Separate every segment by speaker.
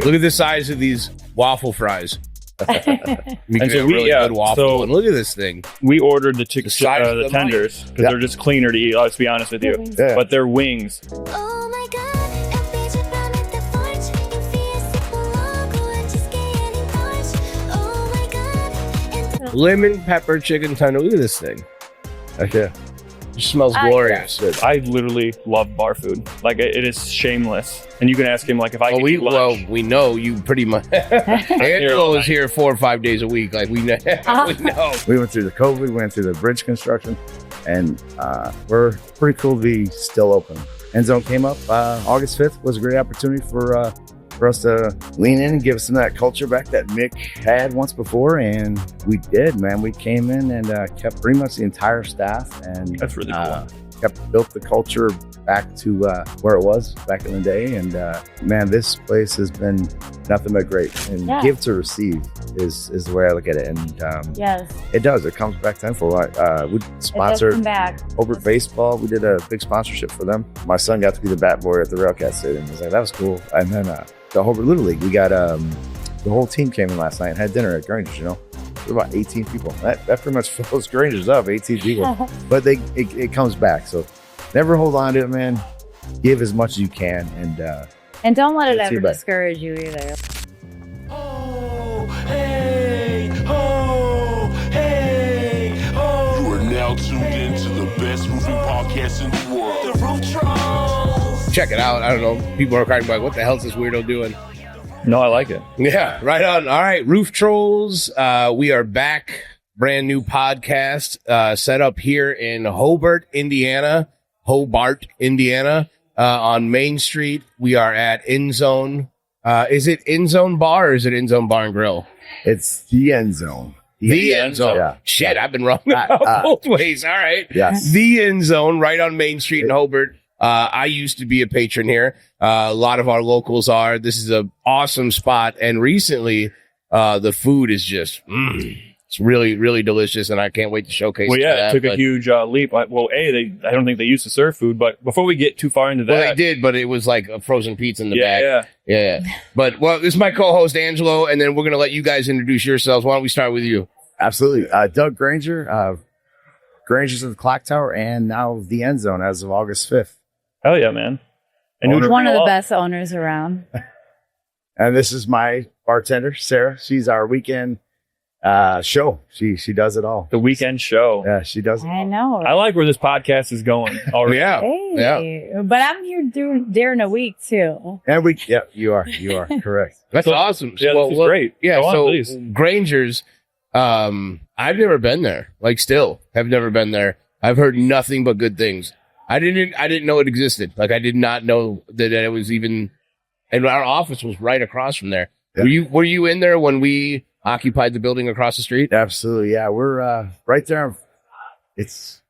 Speaker 1: Look at the size of these waffle fries.
Speaker 2: And so
Speaker 1: good waffle. And look at this thing.
Speaker 2: We ordered the
Speaker 1: the
Speaker 2: tenders because they're just cleaner to eat. Let's be honest with you.
Speaker 3: Yeah.
Speaker 2: But they're wings.
Speaker 4: Oh my God, eu vejo pra mim tá forte. Enfia-se pro logo antes que ele volte. Oh my God.
Speaker 1: Lemon pepper chicken tender. Look at this thing.
Speaker 3: Okay.
Speaker 1: It smells glorious.
Speaker 2: I literally love bar food. Like, it is shameless. And you can ask him, like, if I could eat lunch.
Speaker 1: we know you pretty much. Angelo is here 4 or 5 days a week. Like, we know. We know.
Speaker 3: We went through the COVID, we went through the bridge construction, and we're pretty cool to be still open. End Zone came up August 5th. Was a great opportunity for us to lean in and give some of that culture back that Mick had once before, and we did, man. We came in and kept pretty much the entire staff, and
Speaker 2: That's really cool.
Speaker 3: built the culture back to where it was back in the day. And man, this place has been nothing but great. And give to receive is the way I look at it. And
Speaker 5: yes,
Speaker 3: it does. It comes back tenfold. We sponsored Hobart baseball. We did a big sponsorship for them. My son got to be the bat boy at the Railcat Stadium. I was like, that was cool. And then the Hobart Little League, we got the whole team came in last night and had dinner at Granger's. You know, there were about 18 people. That pretty much fills Granger's up. 18 people, but it comes back. So never hold on to it, man. Give as much as you can,
Speaker 5: and don't let it ever discourage you either.
Speaker 6: Oh, hey, oh, hey, oh. You are now tuned in to the best roofing podcast in the world, the Roof Trollz.
Speaker 1: Check it out. I don't know. People are cracking like, what the hell is this weirdo doing?
Speaker 2: No, I like it.
Speaker 1: Yeah, right on. All right, Roof Trollz. We are back. Brand new podcast set up here in Hobart, Indiana. On Main Street. We are at End Zone. Is it End Zone Bar or is it End Zone Bar and Grill?
Speaker 3: it's the End Zone.
Speaker 1: The End Zone.
Speaker 3: Yeah.
Speaker 1: Shit, I've been wrong both ways. All right.
Speaker 3: Yes.
Speaker 1: The End Zone, right on Main Street in Hobart. I used to be a patron here. A lot of our locals are. This is an awesome spot. And recently, the food is just, it's really, really delicious. And I can't wait to showcase
Speaker 2: it took a huge leap. I don't think they used to serve food. But before we get too far into that.
Speaker 1: Well, they did, but it was like a frozen pizza in the back. Yeah. But, well, this is my co-host, Angelo. And then we're going to let you guys introduce yourselves. Why don't we start with you?
Speaker 3: Absolutely. Doug Granger, Granger's at the Clock Tower, and now the End Zone as of August 5th.
Speaker 2: Hell yeah, man.
Speaker 5: And one of the best owners around.
Speaker 3: And this is my bartender, Sarah. She's our weekend show. She does it all.
Speaker 2: The weekend show.
Speaker 3: Yeah, she does it all.
Speaker 5: I know.
Speaker 2: I like where this podcast is going already.
Speaker 1: Yeah.
Speaker 5: But I'm here during a week too.
Speaker 3: And you are correct.
Speaker 1: That's awesome.
Speaker 2: Yeah, this is great.
Speaker 1: Yeah,
Speaker 2: Go on,
Speaker 1: so Granger's, I've never been there. Like, still have never been there. I've heard nothing but good things. I didn't know it existed. Like, I did not know that it was even, and our office was right across from there. Yeah. Were you in there when we occupied the building across the street?
Speaker 3: Absolutely. Yeah. We're right there. It's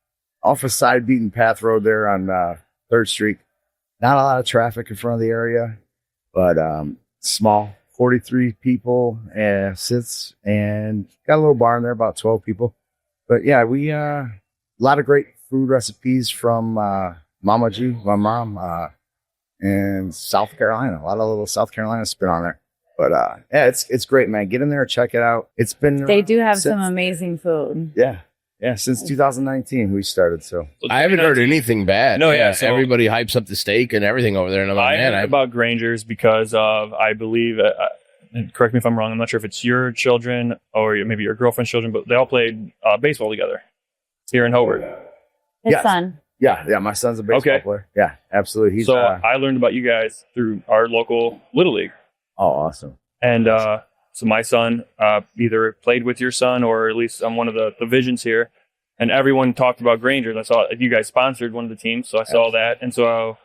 Speaker 3: off a side beaten path road there on 3rd Street. Not a lot of traffic in front of the area, but small, 43 people sits, and got a little bar in there, about 12 people. But yeah, we a lot of great food recipes from Mama G, my mom, and South Carolina. A lot of little South Carolina spin on there. But yeah, it's great, man. Get in there, check it out. It's been
Speaker 5: they do have some amazing food.
Speaker 3: Yeah, since 2019 we started. So
Speaker 1: I haven't heard anything bad.
Speaker 2: No, yeah. So
Speaker 1: everybody hypes up the steak and everything over there. And I'm like,
Speaker 2: I heard about Granger's because of, I believe, correct me if I'm wrong, I'm not sure if it's your children or maybe your girlfriend's children, but they all played baseball together here in Hobart.
Speaker 5: His son.
Speaker 3: Yeah, my son's a baseball player. Yeah, absolutely.
Speaker 2: So I learned about you guys through our local Little League.
Speaker 3: Oh, awesome.
Speaker 2: And so my son either played with your son or at least on one of the divisions here. And everyone talked about Granger. And I saw you guys sponsored one of the teams. So I saw that. And so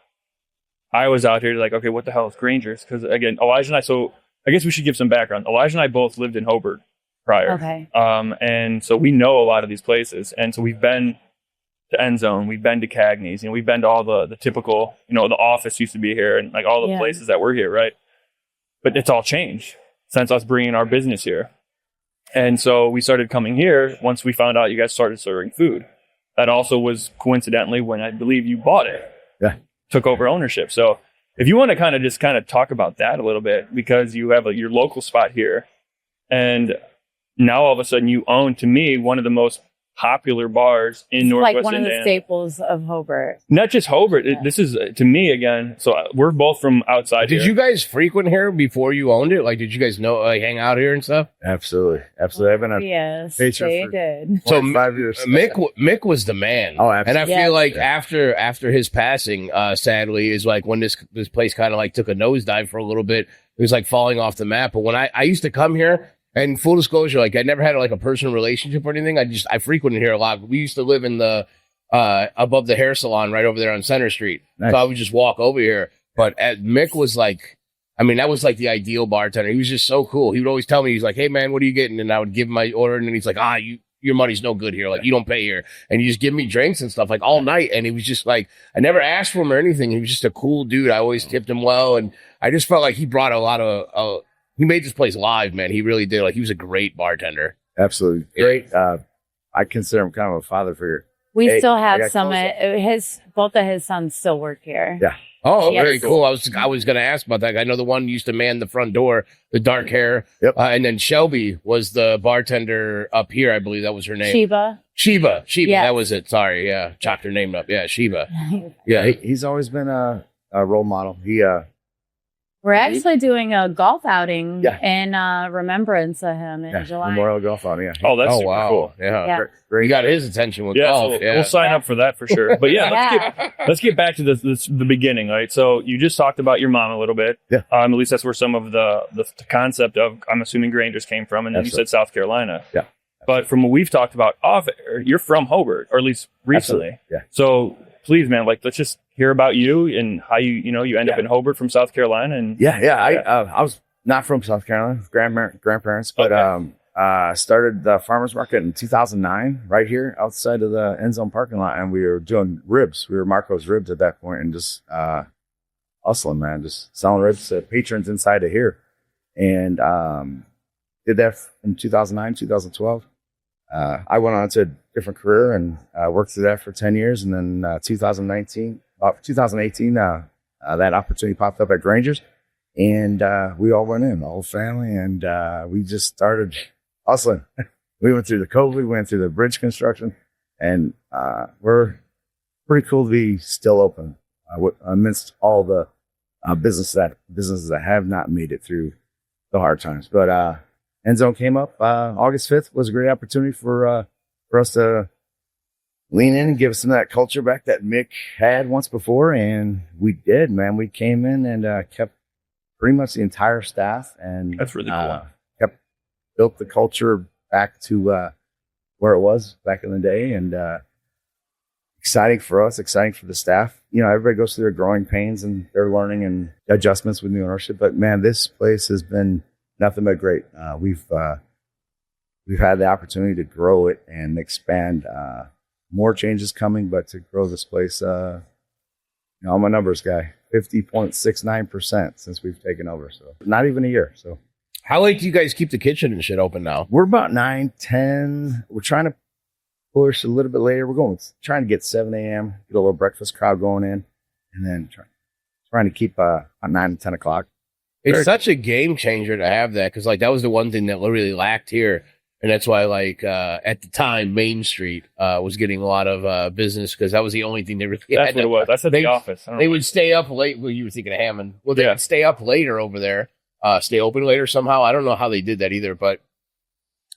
Speaker 2: I was out here like, okay, what the hell is Granger's? Because again, Elijah and I, so I guess we should give some background. Elijah and I both lived in Hobart prior.
Speaker 5: Okay.
Speaker 2: And so we know a lot of these places. And so we've been to End Zone, we've been to Cagney's, we've been to all the typical, the office used to be here and like all the places that were here, right? But it's all changed since us bringing our business here. And so we started coming here once we found out you guys started serving food. That also was coincidentally when I believe you bought it.
Speaker 3: Yeah.
Speaker 2: Took over ownership. So if you want to kind of talk about that a little bit, because you have your local spot here, and now all of a sudden you own, to me, one of the most popular bars in Northwest
Speaker 5: like one
Speaker 2: Indiana.
Speaker 5: of the staples of Hobart.
Speaker 2: Not just Hobart. This is, to me, again, so we're both from outside
Speaker 1: Did
Speaker 2: here.
Speaker 1: you guys frequent here before you owned it? Like, did you guys know, like, hang out here and stuff?
Speaker 3: Absolutely. I've been a
Speaker 5: Yes,
Speaker 3: patron
Speaker 5: they
Speaker 3: for
Speaker 5: did.
Speaker 1: So
Speaker 3: 5 years.
Speaker 1: Mick was the man.
Speaker 3: Oh,
Speaker 1: and I
Speaker 3: absolutely.
Speaker 1: feel like
Speaker 3: Yeah.
Speaker 1: after his passing, sadly, is like when this place kind of like took a nosedive for a little bit. It was like falling off the map. But when I used to come here, and full disclosure, like I never had like a personal relationship or anything. I frequented here a lot. We used to live in the above the hair salon right over there on Center Street.
Speaker 3: Nice.
Speaker 1: So I would just walk over here. But Mick was like, I mean, that was like the ideal bartender. He was just so cool. He would always tell me, he's like, "Hey man, what are you getting?" And I would give him my order, and then he's like, your money's no good here. Like, you don't pay here. And you just give me drinks and stuff like all night. And he was just like, I never asked for him or anything. He was just a cool dude. I always tipped him well. And I just felt like he brought a lot of, he made this place live, man. He really did. Like, he was a great bartender.
Speaker 3: Absolutely. Great. I consider him kind of a father figure.
Speaker 5: We
Speaker 3: Hey,
Speaker 5: still
Speaker 3: I
Speaker 5: have
Speaker 3: got
Speaker 5: some.
Speaker 3: close
Speaker 5: Both of his sons still work here.
Speaker 3: Yeah.
Speaker 1: Oh,
Speaker 5: Yes.
Speaker 1: very cool. I was going to ask about that. I know the one used to man the front door, the dark hair.
Speaker 3: Yep.
Speaker 1: And then Shelby was the bartender up here. I believe that was her name.
Speaker 5: Sheba.
Speaker 1: Sheba.
Speaker 5: Yes.
Speaker 1: That was it. Sorry. Yeah. Chopped her name up. Yeah. Sheba. Yeah.
Speaker 3: He's always been a role model.
Speaker 5: We're actually doing a golf outing
Speaker 3: Yeah.
Speaker 5: in remembrance of him in
Speaker 3: Yeah,
Speaker 5: July.
Speaker 3: Memorial Golf Outing. Yeah.
Speaker 2: Oh, that's
Speaker 1: Oh,
Speaker 2: super
Speaker 1: wow.
Speaker 2: cool.
Speaker 1: Yeah.
Speaker 5: Yeah.
Speaker 3: Great.
Speaker 1: You got his attention with
Speaker 2: Yeah,
Speaker 1: golf.
Speaker 2: so
Speaker 1: Yeah.
Speaker 2: we'll sign up for that for sure. But yeah, let's get back to the beginning, right? So you just talked about your mom a little bit.
Speaker 3: Yeah.
Speaker 2: At least that's where some of the concept of, I'm assuming, Grangers came from, and then
Speaker 3: Absolutely.
Speaker 2: you said South Carolina.
Speaker 3: Yeah.
Speaker 2: But from what we've talked about off air, you're from Hobart, or at least recently.
Speaker 3: Absolutely. Yeah.
Speaker 2: So please, man, like, let's just hear about you and how you end up in Hobart from South Carolina. And
Speaker 3: Yeah. I was not from South Carolina, grandparents, but started the farmers market in 2009 right here outside of the End Zone parking lot, and we were doing ribs. We were Marco's Ribs at that point, and just hustling, man, just selling ribs to patrons inside of here. And did that in 2009, 2012. I went on to a different career and worked through that for 10 years. And then 2018, that opportunity popped up at Granger's. And we all went in, the whole family, and we just started hustling. We went through the COVID, we went through the bridge construction, and we're pretty cool to be still open amidst all the businesses that have not made it through the hard times. But End Zone came up August 5th, was a great opportunity for us to lean in and give some of that culture back that Mick had once before, and we did, man. We came in and kept pretty much the entire staff, and
Speaker 2: that's really cool.
Speaker 3: Built the culture back to where it was back in the day, and exciting for us, exciting for the staff. You know, everybody goes through their growing pains and their learning and adjustments with new ownership, but man, this place has been nothing but great. We've had the opportunity to grow it and expand. More changes coming, but to grow this place, I'm a numbers guy. 50.69% since we've taken over. So not even a year. So
Speaker 1: How late do you guys keep the kitchen and shit open now?
Speaker 3: we're about 9, 10. We're trying to push a little bit later. We're trying to get 7 a.m., get a little breakfast crowd going in, and then trying to keep at 9 and 10 o'clock.
Speaker 1: It's such a game changer to have that, because like that was the one thing that really lacked here, and that's why like at the time Main Street was getting a lot of business, because that was the only thing they really
Speaker 2: That's
Speaker 1: had.
Speaker 2: what it was. That's at the office. I don't
Speaker 1: They
Speaker 2: know.
Speaker 1: would stay up late. Well, you were thinking of Hammond. Well, they
Speaker 2: Yeah.
Speaker 1: would stay up later over there, stay open later somehow. I don't know how they did that either, but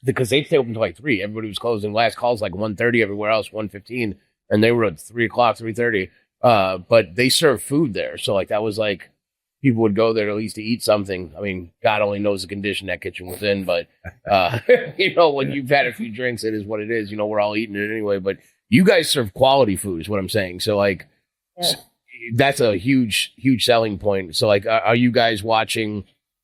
Speaker 1: because they'd stay open until like 3. Everybody was closing. Last call's like 1:30 everywhere else, 1:15, and they were at 3 o'clock, 3:30. But they served food there, so like that was like people would go there at least to eat something. I mean, God only knows the condition that kitchen was in, but when you've had a few drinks, it is what it is. We're all eating it anyway. But you guys serve quality food, is what I'm saying. So like, that's a huge selling point. So like, are you guys watching?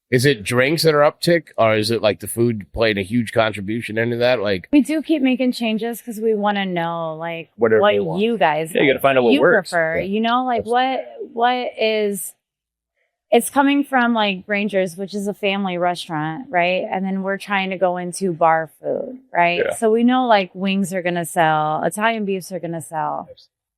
Speaker 1: Is it drinks that are uptick, or is it like the food playing a huge contribution into that? Like,
Speaker 5: We do keep making changes because we want to know like
Speaker 3: Whatever
Speaker 5: what
Speaker 3: they want.
Speaker 5: you guys
Speaker 2: Yeah, you gotta find out what
Speaker 5: you
Speaker 2: works.
Speaker 5: prefer.
Speaker 3: Yeah.
Speaker 5: Like what is it's coming from like Granger's, which is a family restaurant, right? And then we're trying to go into bar food, right?
Speaker 2: Yeah.
Speaker 5: So we know like wings are gonna sell, Italian beefs are gonna sell.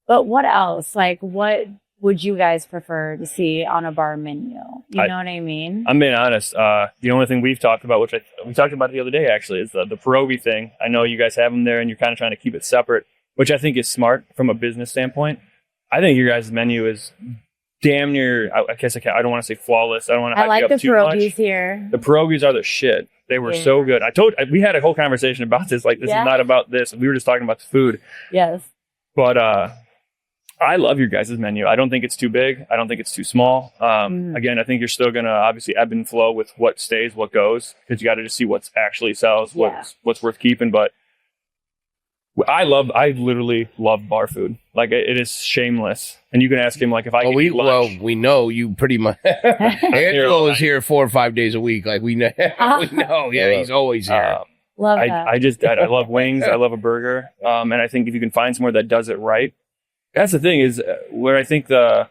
Speaker 5: But what else? Like what would you guys prefer to see on a bar menu? You know what I mean?
Speaker 2: I'm being honest. The only thing we've talked about, which we talked about the other day, actually, is the pierogi thing. I know you guys have them there and you're kind of trying to keep it separate, which I think is smart from a business standpoint. I think your guys' menu is damn near, I guess I don't want to say flawless. I don't want to
Speaker 5: I like
Speaker 2: hype
Speaker 5: the
Speaker 2: you up too much.
Speaker 5: pierogies here.
Speaker 2: The pierogies are the shit. They were so good. We had a whole conversation about this. Like, this is not about this. We were just talking about the food.
Speaker 5: Yes.
Speaker 2: But I love your guys' menu. I don't think it's too big. I don't think it's too small. Again, I think you're still going to obviously ebb and flow with what stays, what goes, because you got to just see what's actually sells, what's worth keeping. But I literally love bar food. Like, it is shameless. And you can ask him, like, if I eat lunch.
Speaker 1: We know you pretty much. Angelo is here 4 or 5 days a week. Like, we know. We know. Yeah, he's always here.
Speaker 5: Love that.
Speaker 2: I love wings. I love a burger. And I think if you can find somewhere that does it right, that's the thing is where I think and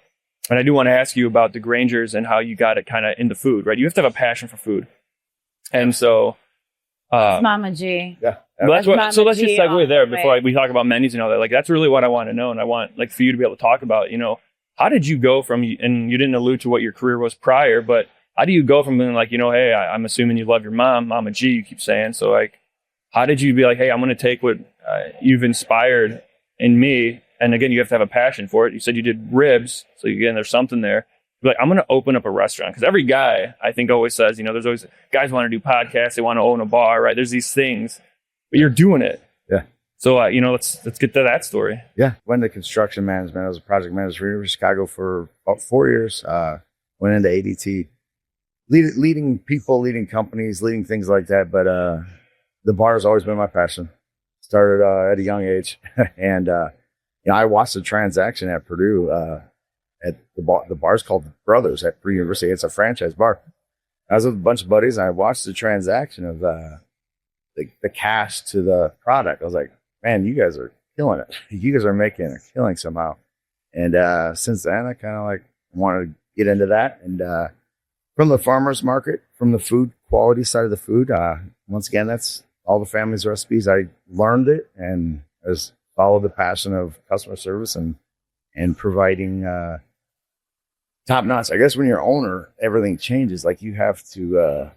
Speaker 2: I do want to ask you about the Grangers and how you got it kind of into food, right? You have to have a passion for food. And so,
Speaker 5: Mama G.
Speaker 3: Yeah.
Speaker 2: let's just segue there before
Speaker 5: right.
Speaker 2: we talk about menus and all that. Like, that's really what I want to know. And I want, like, for you to be able to talk about, how did you go from, and you didn't allude to what your career was prior, but how do you go from being like, hey, I'm assuming you love your mom, Mama G, you keep saying. So, like, how did you be like, hey, I'm going to take what you've inspired in me. And again, you have to have a passion for it. You said you did ribs. So again, there's something there. Like, I'm going to open up a restaurant. Because every guy, I think, always says, there's always guys want to do podcasts. They want to own a bar, right? There's these things. But you're doing it.
Speaker 3: Yeah.
Speaker 2: So, let's get to that story.
Speaker 3: Yeah. Went into construction management. I was a project manager in Chicago for about 4 years. Went into ADT. Leading people, leading companies, leading things like that. But the bar has always been my passion. Started at a young age. And, I watched the transaction at Purdue at the bar's called Brothers at Purdue University. It's a franchise bar. I was with a bunch of buddies, and I watched the transaction of the cash to the product. I was like, man, you guys are killing it. You guys are making a killing somehow. And since then, I kind of like wanted to get into that. And from the farmer's market, from the food quality side of the food, once again, that's all the family's recipes. I learned it and has followed the passion of customer service and providing top notch. I guess when you're owner, everything changes. Like, you have to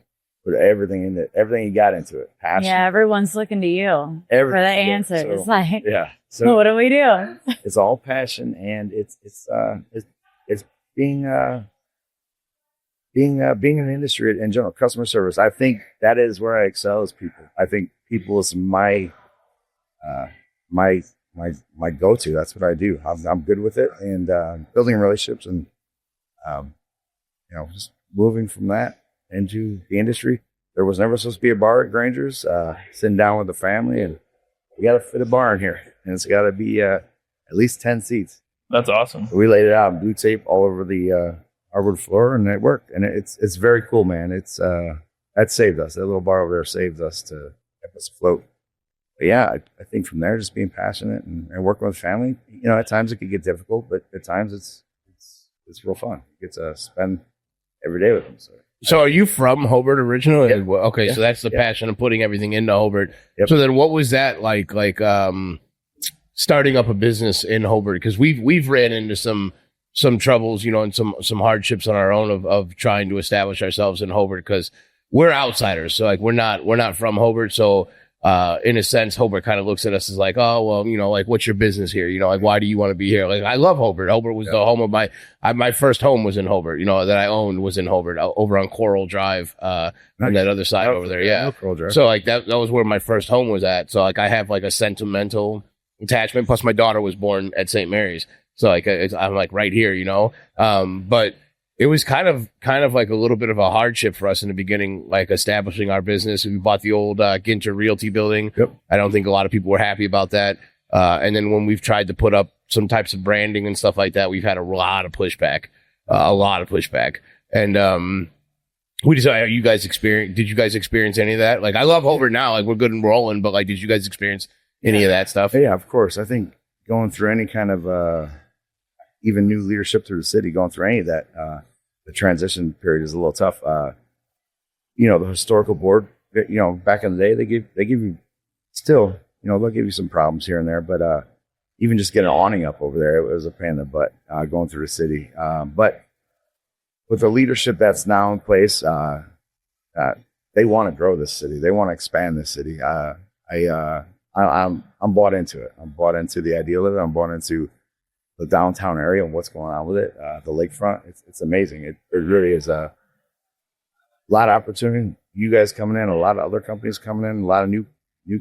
Speaker 3: put everything in it, everything you got into it. Passion.
Speaker 5: Yeah, everyone's looking to you for the answer.
Speaker 3: So,
Speaker 5: it's like,
Speaker 3: so
Speaker 5: what do we do?
Speaker 3: It's all passion, and it's being in an industry in general, customer service. I think that is where I excel as people. I think people is my go-to. That's what I do. I'm good with it, and building relationships, and just moving from that into the industry. There was never supposed to be a bar at Granger's. Sitting down with the family, and we got to fit a bar in here, and it's got to be at least 10 seats.
Speaker 2: That's awesome.
Speaker 3: So we laid it out in blue tape all over the hardwood floor, and it worked. And it's very cool, man. It's that saved us. That little bar over there saved us to keep us afloat. But yeah, I think from there, just being passionate and working with family. At times it could get difficult, but at times it's real fun. You get to spend every day with them.
Speaker 1: So are you from Hobart originally?
Speaker 3: Yeah.
Speaker 1: Okay, so that's the passion of putting everything into Hobart. Yep. So then what was that like starting up a business in Hobart? Because we've ran into some troubles, and some hardships on our own of trying to establish ourselves in Hobart, because we're outsiders. So like we're not from Hobart. So in a sense, Hobart kind of looks at us as like, oh, well, like, what's your business here? Like, why do you want to be here? Like, I love Hobart. Hobart was the home of my first home was in Hobart, that I owned was in Hobart, over on Coral Drive, on that other side over there. Yeah.
Speaker 3: Coral Drive.
Speaker 1: So like that was where my first home was at. So like I have like a sentimental attachment. Plus my daughter was born at St. Mary's. So like I'm like right here, but it was kind of like a little bit of a hardship for us in the beginning, like establishing our business. We bought the old Ginter Realty building. Yep. I don't think a lot of people were happy about that. And then when we've tried to put up some types of branding and stuff like that, we've had a lot of pushback. And we just, did you guys experience any of that? Like, I love Hobart now. Like, we're good and rolling, but like, did you guys experience any of that stuff?
Speaker 3: Yeah, of course. I think going through any kind of even new leadership through the city, going through any of that, the transition period is a little tough. The historical board, back in the day, they give you still, they'll give you some problems here and there, but even just get an awning up over there, it was a pain in the butt going through the city. But with the leadership that's now in place, they want to grow this city. They want to expand this city. I'm bought into it. I'm bought into the idea of it. I'm bought into the downtown area and what's going on with it. The lakefront, it's amazing. It really is a lot of opportunity. You guys coming in, a lot of other companies coming in, a lot of new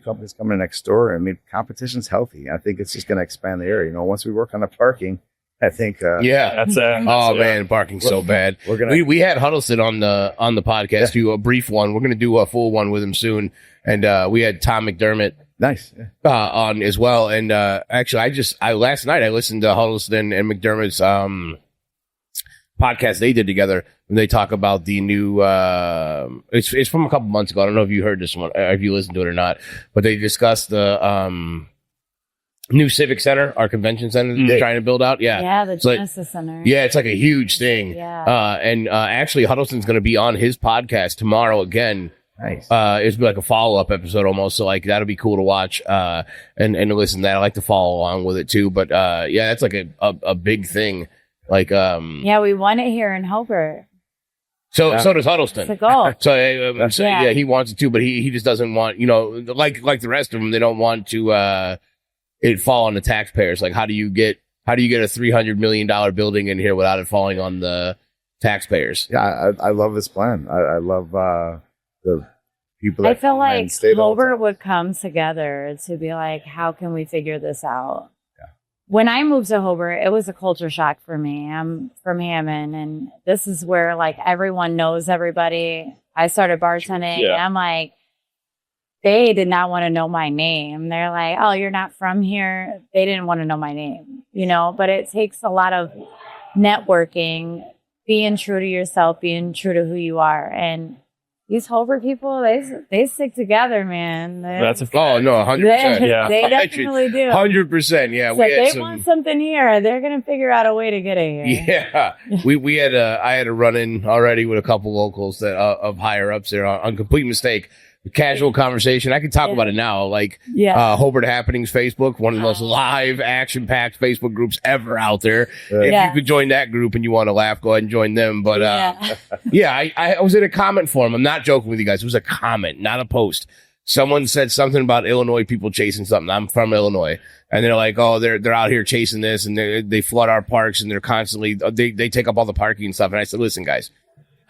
Speaker 3: companies coming in next door. I mean, competition's healthy. I think it's just going to expand the area. Once we work on the parking, I think.
Speaker 2: That's
Speaker 1: man, parking's so bad. We had Huddleston on the podcast, do a brief one. We're going to do a full one with him soon, and we had Tom McDermott.
Speaker 3: Nice.
Speaker 1: On as well. And actually, last night I listened to Huddleston and McDermott's podcast they did together, and they talk about the new. It's from a couple months ago. I don't know if you heard this one, if you listened to it or not, but they discussed the new Civic Center, our convention center that they're trying to build out.
Speaker 5: Yeah, the Genesis Center.
Speaker 1: Yeah, it's like a huge thing.
Speaker 5: Yeah.
Speaker 1: And actually, Huddleston's going to be on his podcast tomorrow again.
Speaker 3: Nice.
Speaker 1: It's like a follow-up episode almost, so like that'll be cool to watch and listen to that. I like to follow along with it too, but yeah, that's like a big thing. Like
Speaker 5: yeah, we want it here in Hobart.
Speaker 1: So does Huddleston.
Speaker 5: It's a goal.
Speaker 1: So yeah, he wants it too, but he just doesn't want, like the rest of them, they don't want to it fall on the taxpayers. Like how do you get a $300 million building in here without it falling on the taxpayers?
Speaker 3: Yeah, I love this plan. I love the people that
Speaker 5: I feel
Speaker 3: come and
Speaker 5: like
Speaker 3: stay the whole
Speaker 5: Hobart
Speaker 3: time.
Speaker 5: would come together to be like, how can we figure this out?
Speaker 3: Yeah.
Speaker 5: When I moved to Hobart, it was a culture shock for me. I'm from Hammond, and this is where like everyone knows everybody. I started bartending, and I'm like, they did not want to know my name. They're like, oh, you're not from here. They didn't want to know my name, but it takes a lot of networking, being true to yourself, being true to who you are. And these Hobart people, they stick together, man.
Speaker 2: That's a
Speaker 1: Oh no, 100%.
Speaker 2: Yeah.
Speaker 5: They definitely do.
Speaker 1: 100%. Yeah,
Speaker 5: So if they want something here, they're gonna figure out a way to get it here.
Speaker 1: Yeah, we had I had a run in already with a couple locals that of higher ups there on complete mistake. Casual conversation. I can talk about it now. Like Hobart Happenings Facebook, one of the most live, action-packed Facebook groups ever out there. If you could join that group and you want to laugh, go ahead and join them. But I was in a comment forum. I'm not joking with you guys. It was a comment, not a post. Someone said something about Illinois people chasing something. I'm from Illinois, and they're like, "Oh, they're out here chasing this, and they flood our parks, and they're constantly they take up all the parking and stuff." And I said, "Listen, guys,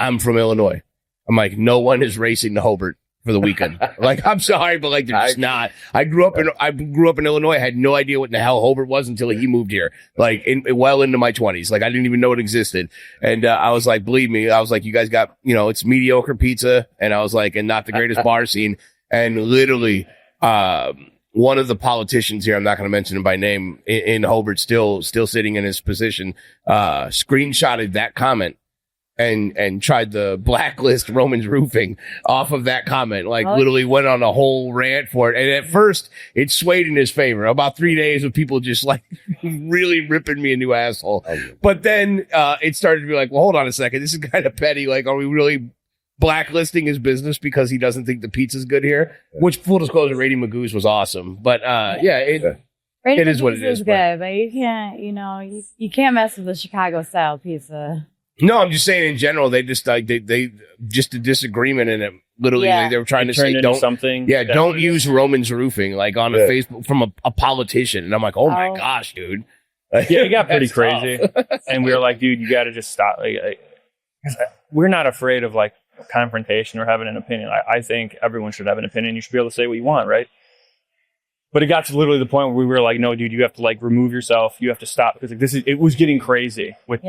Speaker 1: I'm from Illinois. I'm like, no one is racing to Hobart for the weekend. Like, I'm sorry, but like, they're just not. I grew up in Illinois. I had no idea what in the hell Hobart was until he moved here. Like, well into my 20s. Like, I didn't even know it existed. And I was like, believe me, I was like, you guys got, it's mediocre pizza, and I was like, and not the greatest bar scene. And literally, one of the politicians here, I'm not going to mention him by name, in Hobart, still sitting in his position, screenshotted that comment. And tried to blacklist Roman's Roofing off of that comment. Like, literally went on a whole rant for it. And at first, it swayed in his favor. About 3 days of people just like really ripping me a new asshole. But then it started to be like, well, hold on a second. This is kind of petty. Like, are we really blacklisting his business because he doesn't think the pizza's good here? Which, full disclosure, Rady Magoo's was awesome. But it is what it is.
Speaker 5: Good, but you can't, you can't mess with the Chicago style pizza.
Speaker 1: No, I'm just saying in general, they just like they just a disagreement in it. Literally, they were trying to say don't use Roman's Roofing like on a Facebook from a politician, and I'm like, oh my gosh, dude.
Speaker 2: Yeah, it got pretty crazy, and we were like, dude, you got to just stop. Like, we're not afraid of like confrontation or having an opinion. I think everyone should have an opinion. You should be able to say what you want, right? But it got to literally the point where we were like, no, dude, you have to like remove yourself. You have to stop because like, it was getting crazy with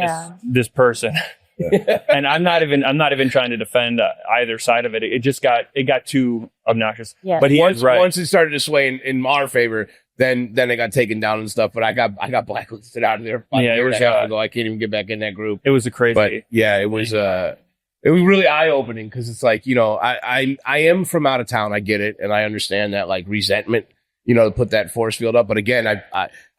Speaker 2: this person. And I'm not even trying to defend either side of it. It got too obnoxious. Yeah. But
Speaker 1: once it started to sway in our favor, then it got taken down and stuff. But I got blacklisted out of there.
Speaker 2: Yeah, it was
Speaker 1: ago. I can't even get back in that group.
Speaker 2: It was a crazy.
Speaker 1: But yeah, it was really eye opening because it's like, I am from out of town. I get it, and I understand that like resentment. To put that force field up. But again,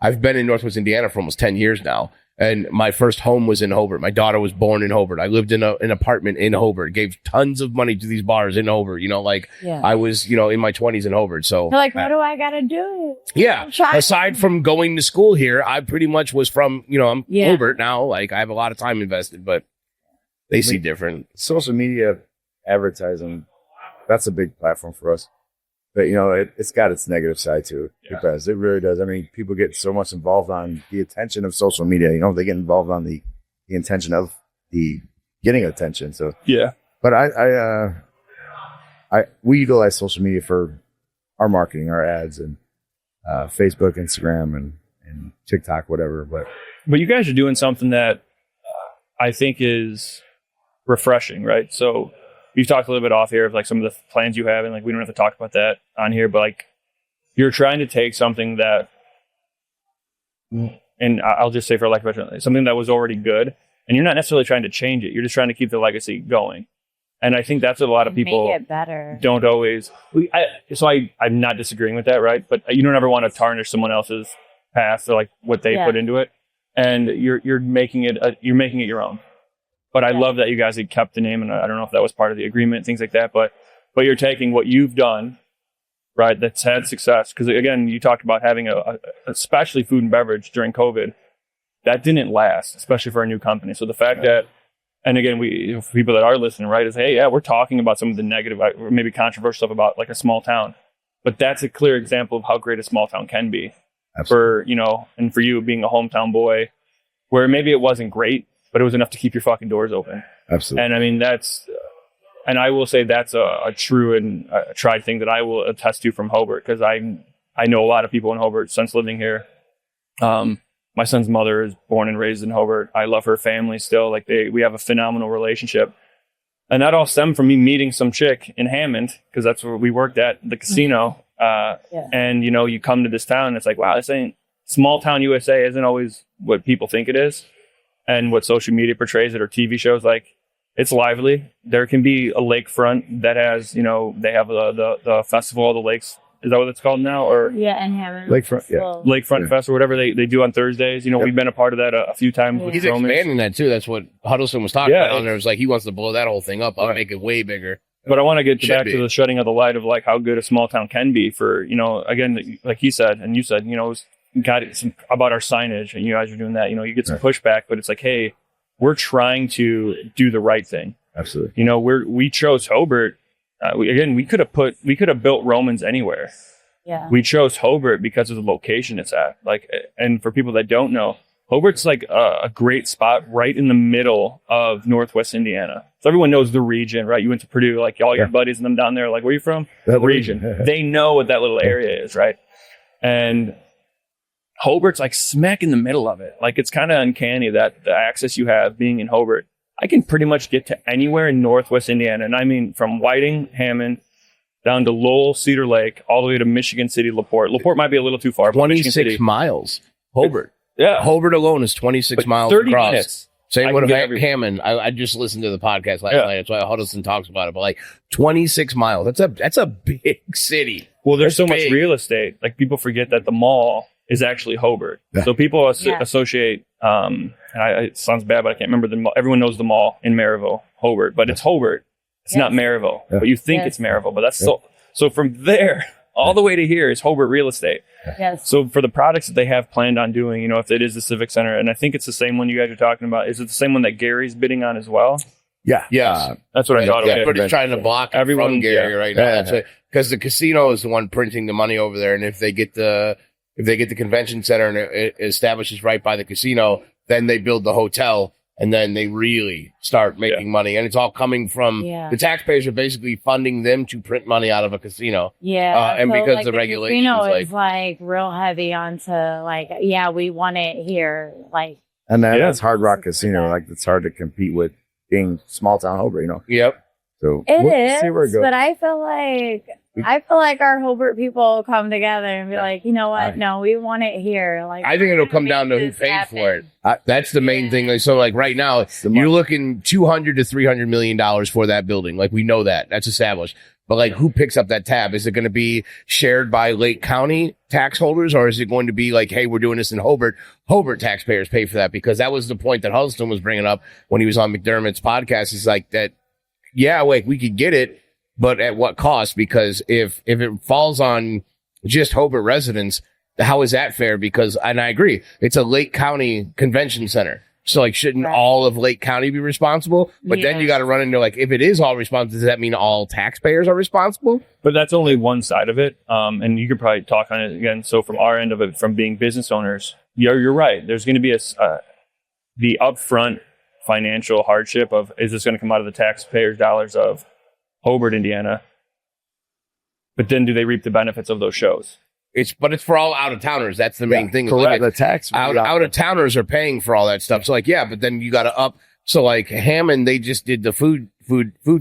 Speaker 1: I've been in Northwest Indiana for almost 10 years now. And my first home was in Hobart. My daughter was born in Hobart. I lived in an apartment in Hobart, gave tons of money to these bars in Hobart. You know, like I was, you know, in my 20s in Hobart. So
Speaker 5: you're like, what do I got to do?
Speaker 1: Yeah. Aside from going to school here, I pretty much was from, you know, I'm Hobart now. Like I have a lot of time invested, but they see different.
Speaker 3: Social media advertising, that's a big platform for us. But, you know, it's got its negative side too. It does. It really does. I mean, people get so much involved on the attention of social media. You know, they get involved on the intention of the getting attention. So, But we utilize social media for our marketing, our ads, and Facebook, Instagram, and TikTok, whatever.
Speaker 2: But you guys are doing something that I think is refreshing, right? So you've talked a little bit off here of like some of the plans you have, and like we don't have to talk about that on here, but like you're trying to take something that, and I'll just say for lack of a better, something that was already good, and you're not necessarily trying to change it. You're just trying to keep the legacy going. And I think that's what a lot of people
Speaker 5: make it better.
Speaker 2: Don't always. I'm not disagreeing with that, right? But you don't ever want to tarnish someone else's past or like what they put into it, and you're making it your own. But I love that you guys had kept the name, and I don't know if that was part of the agreement, things like that. But you're taking what you've done, right? That's had success. Because again, you talked about having especially food and beverage during COVID, that didn't last, especially for a new company. So the fact that, and again, for people that are listening, right, is hey, we're talking about some of the negative, or maybe controversial stuff about like a small town, but that's a clear example of how great a small town can be. Absolutely. For, you know, and for you being a hometown boy, where maybe it wasn't great, but it was enough to keep your fucking doors open.
Speaker 3: Absolutely.
Speaker 2: And I mean, and I will say that's a true and a tried thing that I will attest to from Hobart, because I know a lot of people in Hobart since living here. My son's mother is born and raised in Hobart. I love her family still. Like we have a phenomenal relationship. And that all stemmed from me meeting some chick in Hammond, because that's where we worked at the casino. And, you know, you come to this town and it's like, wow, this ain't small town USA isn't always what people think it is. And what social media portrays it, or TV shows, like it's lively. There can be a lakefront that has, you know, they have the Festival of the Lakes. Is that what it's called now? Or
Speaker 5: and Hammond.
Speaker 3: Lakefront,
Speaker 2: Lakefront Fest or whatever they do on Thursdays. You know, we've been a part of that a few times. With
Speaker 1: He's
Speaker 2: Romans.
Speaker 1: expanding that too. That's what Huddleston was talking about. And it was like he wants to blow that whole thing up. I'll make it way bigger.
Speaker 2: But I want to get back to the shedding of the light of like how good a small town can be for, you know, again, like he said, and you said, you know, got some about our signage, and you guys are doing that. You know, you get some pushback, but it's like, hey, we're trying to do the right thing.
Speaker 3: Absolutely.
Speaker 2: You know, we chose Hobart. We could have built Romans anywhere.
Speaker 5: Yeah.
Speaker 2: We chose Hobart because of the location it's at. Like, and for people that don't know, Hobart's like a great spot right in the middle of Northwest Indiana. So everyone knows the region, right? You went to Purdue, like all your buddies and them down there, like, where are you from? The region. They know what that little area is, right? And Hobart's like smack in the middle of it. Like, it's kind of uncanny that the access you have being in Hobart. I can pretty much get to anywhere in Northwest Indiana. And I mean, from Whiting, Hammond, down to Lowell, Cedar Lake, all the way to Michigan City, LaPorte. LaPorte might be a little too far.
Speaker 1: 26 miles. Hobart.
Speaker 2: Yeah.
Speaker 1: Hobart alone is 26 miles
Speaker 2: 30
Speaker 1: across.
Speaker 2: minutes.
Speaker 1: Same with Hammond. I just listened to the podcast last night. That's why Huddleston talks about it. But like 26 miles. That's a big city.
Speaker 2: Well, there's so much real estate. Like, people forget that the mall is actually Hobart. Yeah. So people associate, and it sounds bad, but I can't remember the mall. Everyone knows the mall in Maryville, Hobart, but it's Hobart. It's not Maryville, but you think it's Maryville. But that's so from there all the way to here is Hobart real estate.
Speaker 5: Yes.
Speaker 2: So for the products that they have planned on doing, you know, if it is the Civic Center, and I think it's the same one you guys are talking about, is it the same one that Gary's bidding on as well?
Speaker 3: Yeah.
Speaker 1: Yes.
Speaker 2: That's what I thought.
Speaker 1: Yeah, but it's trying to block everyone from Gary right now. Because the casino is the one printing the money over there, and if they get the convention center and it establishes right by the casino, then they build the hotel, and then they really start making money. And it's all coming from the taxpayers are basically funding them to print money out of a casino.
Speaker 5: Yeah.
Speaker 1: And so, because like, the regulations,
Speaker 5: casino is like real heavy onto like, we want it here. Like,
Speaker 3: and that's Hard Rock Casino. Like, it's hard to compete with being small town Hobart, you know?
Speaker 1: Yep.
Speaker 3: So
Speaker 5: it
Speaker 3: see where it
Speaker 5: is,
Speaker 3: goes.
Speaker 5: but I feel like our Hobart people come together and be like, you know what? No, we want it here. Like,
Speaker 1: I think it'll come down to who paid for it. That's the main thing. So, like, right now, you're looking $200 to $300 million for that building. Like, we know that. That's established. But like, who picks up that tab? Is it going to be shared by Lake County tax holders, or is it going to be like, hey, we're doing this in Hobart? Hobart taxpayers pay for that, because that was the point that Huddleston was bringing up when he was on McDermott's podcast. Is like that, yeah, like we could get it, but at what cost? Because if it falls on just Hobart residents, how is that fair? Because, and I agree, it's a Lake County convention center. So, like, shouldn't all of Lake County be responsible? But then you got to run into, like, if it is all responsible, does that mean all taxpayers are responsible?
Speaker 2: But that's only one side of it. And you could probably talk on it again. So from our end of it, from being business owners, you're right. There's going to be the upfront financial hardship of, is this going to come out of the taxpayers' dollars of Hobart, Indiana? But then do they reap the benefits of those shows?
Speaker 1: But it's for all out of towners. That's the main thing.
Speaker 3: Correct.
Speaker 1: Like,
Speaker 3: The tax
Speaker 1: out of towners are paying for all that stuff. So like, yeah, but then you got to up. So like Hammond, they just did the food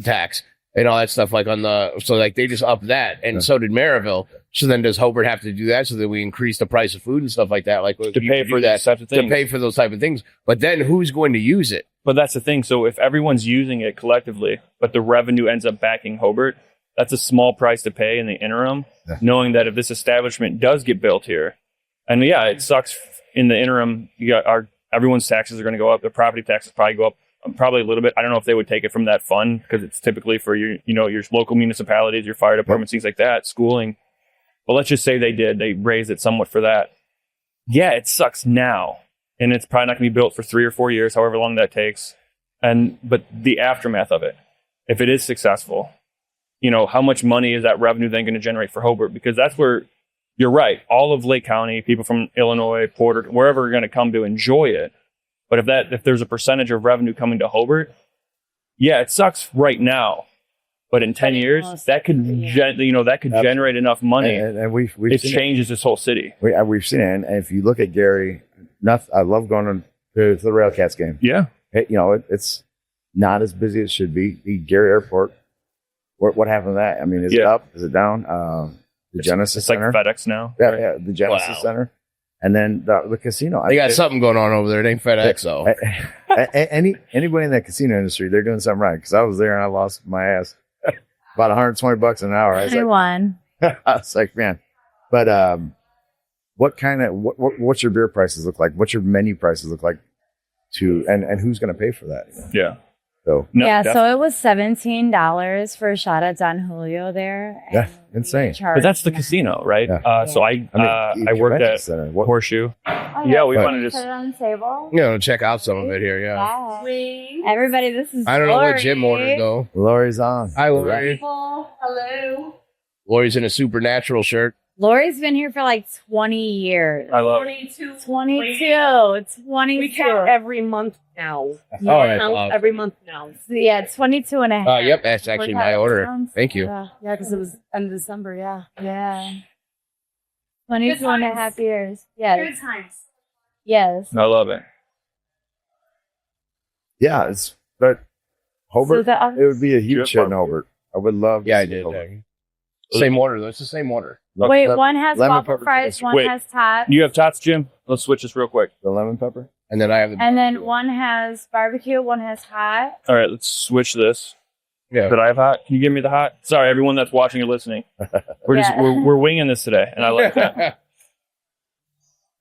Speaker 1: tax and all that stuff. Like so like they just upped that, and so did Maryville. So then does Hobart have to do that so that we increase the price of food and stuff like that? Like
Speaker 2: to pay for that type of thing.
Speaker 1: To pay for those type of things. But then who's going to use it?
Speaker 2: But that's the thing. So if everyone's using it collectively, but the revenue ends up backing Hobart, that's a small price to pay in the interim, knowing that if this establishment does get built here, and yeah, it sucks in the interim, you got everyone's taxes are going to go up. The property taxes probably go up probably a little bit. I don't know if they would take it from that fund, because it's typically for your local municipalities, your fire departments, things like that, schooling. But let's just say they raised it somewhat for that. Yeah, it sucks now, and it's probably not going to be built for 3 or 4 years, however long that takes. But the aftermath of it, if it is successful, how much money is that revenue then going to generate for Hobart? Because that's where you're right. All of Lake County, people from Illinois, Porter, wherever are going to come to enjoy it. But if there's a percentage of revenue coming to Hobart, yeah, it sucks right now. But in 10 years, that could generate enough money.
Speaker 3: And we've
Speaker 2: it
Speaker 3: seen
Speaker 2: changes this whole city.
Speaker 3: We've seen it. And if you look at Gary, I love going to the Railcats game.
Speaker 2: Yeah.
Speaker 3: It's not as busy as it should be. The Gary Airport. What happened to that? I mean, is it up? Is it down? The Genesis Center.
Speaker 2: It's like FedEx now.
Speaker 3: Yeah, the Genesis Center. And then the casino.
Speaker 1: They got something going on over there. It ain't FedEx, though.
Speaker 3: Anybody in that casino industry, they're doing something right. Because I was there and I lost my ass. About $120 an hour.
Speaker 5: I won.
Speaker 3: I was like, man. But what's your beer prices look like? What's your menu prices look like? And who's going to pay for that?
Speaker 2: Yeah.
Speaker 3: So
Speaker 5: So it was $17 for a shot at Don Julio there.
Speaker 3: Yeah, insane.
Speaker 2: But that's the casino, right?
Speaker 3: Yeah.
Speaker 2: So I worked at Horseshoe. We wanted to
Speaker 5: put it on the table.
Speaker 1: Check out some of it here. Yeah.
Speaker 5: Everybody, this is
Speaker 1: I don't know
Speaker 5: Lori.
Speaker 1: what Jim ordered though.
Speaker 3: Lori's on.
Speaker 1: Hi, Lori.
Speaker 7: Hello.
Speaker 1: Lori's in a supernatural shirt.
Speaker 5: Lori's been here for like 20 years.
Speaker 2: I love
Speaker 7: 22.
Speaker 5: 22.
Speaker 7: We count every month now.
Speaker 1: Yeah. All right.
Speaker 7: Count every month now.
Speaker 5: Yeah, 22 and a half.
Speaker 1: Yep, that's actually my order. Thank you.
Speaker 7: Yeah, because it was end of December. Yeah.
Speaker 5: Yeah. 22 and a half years. Yes.
Speaker 7: Good times.
Speaker 5: Yes.
Speaker 2: I love it.
Speaker 3: Yeah, but Hobart,
Speaker 5: So
Speaker 3: it would be a huge shit in Hobart. I would love.
Speaker 1: Yeah, I did. Same order though. It's the same order.
Speaker 5: Wait, one has
Speaker 3: lemon
Speaker 5: waffle
Speaker 3: pepper
Speaker 5: fries,
Speaker 3: chicken.
Speaker 5: one has tots.
Speaker 2: You have tots, Jim? Let's switch this real quick.
Speaker 3: The lemon pepper.
Speaker 1: And then I have
Speaker 5: And then one has barbecue, one has hot.
Speaker 2: All right, let's switch this.
Speaker 1: Yeah.
Speaker 2: Did I have hot? Can you give me the hot? Sorry, everyone that's watching or listening. We're winging this today, and I like that.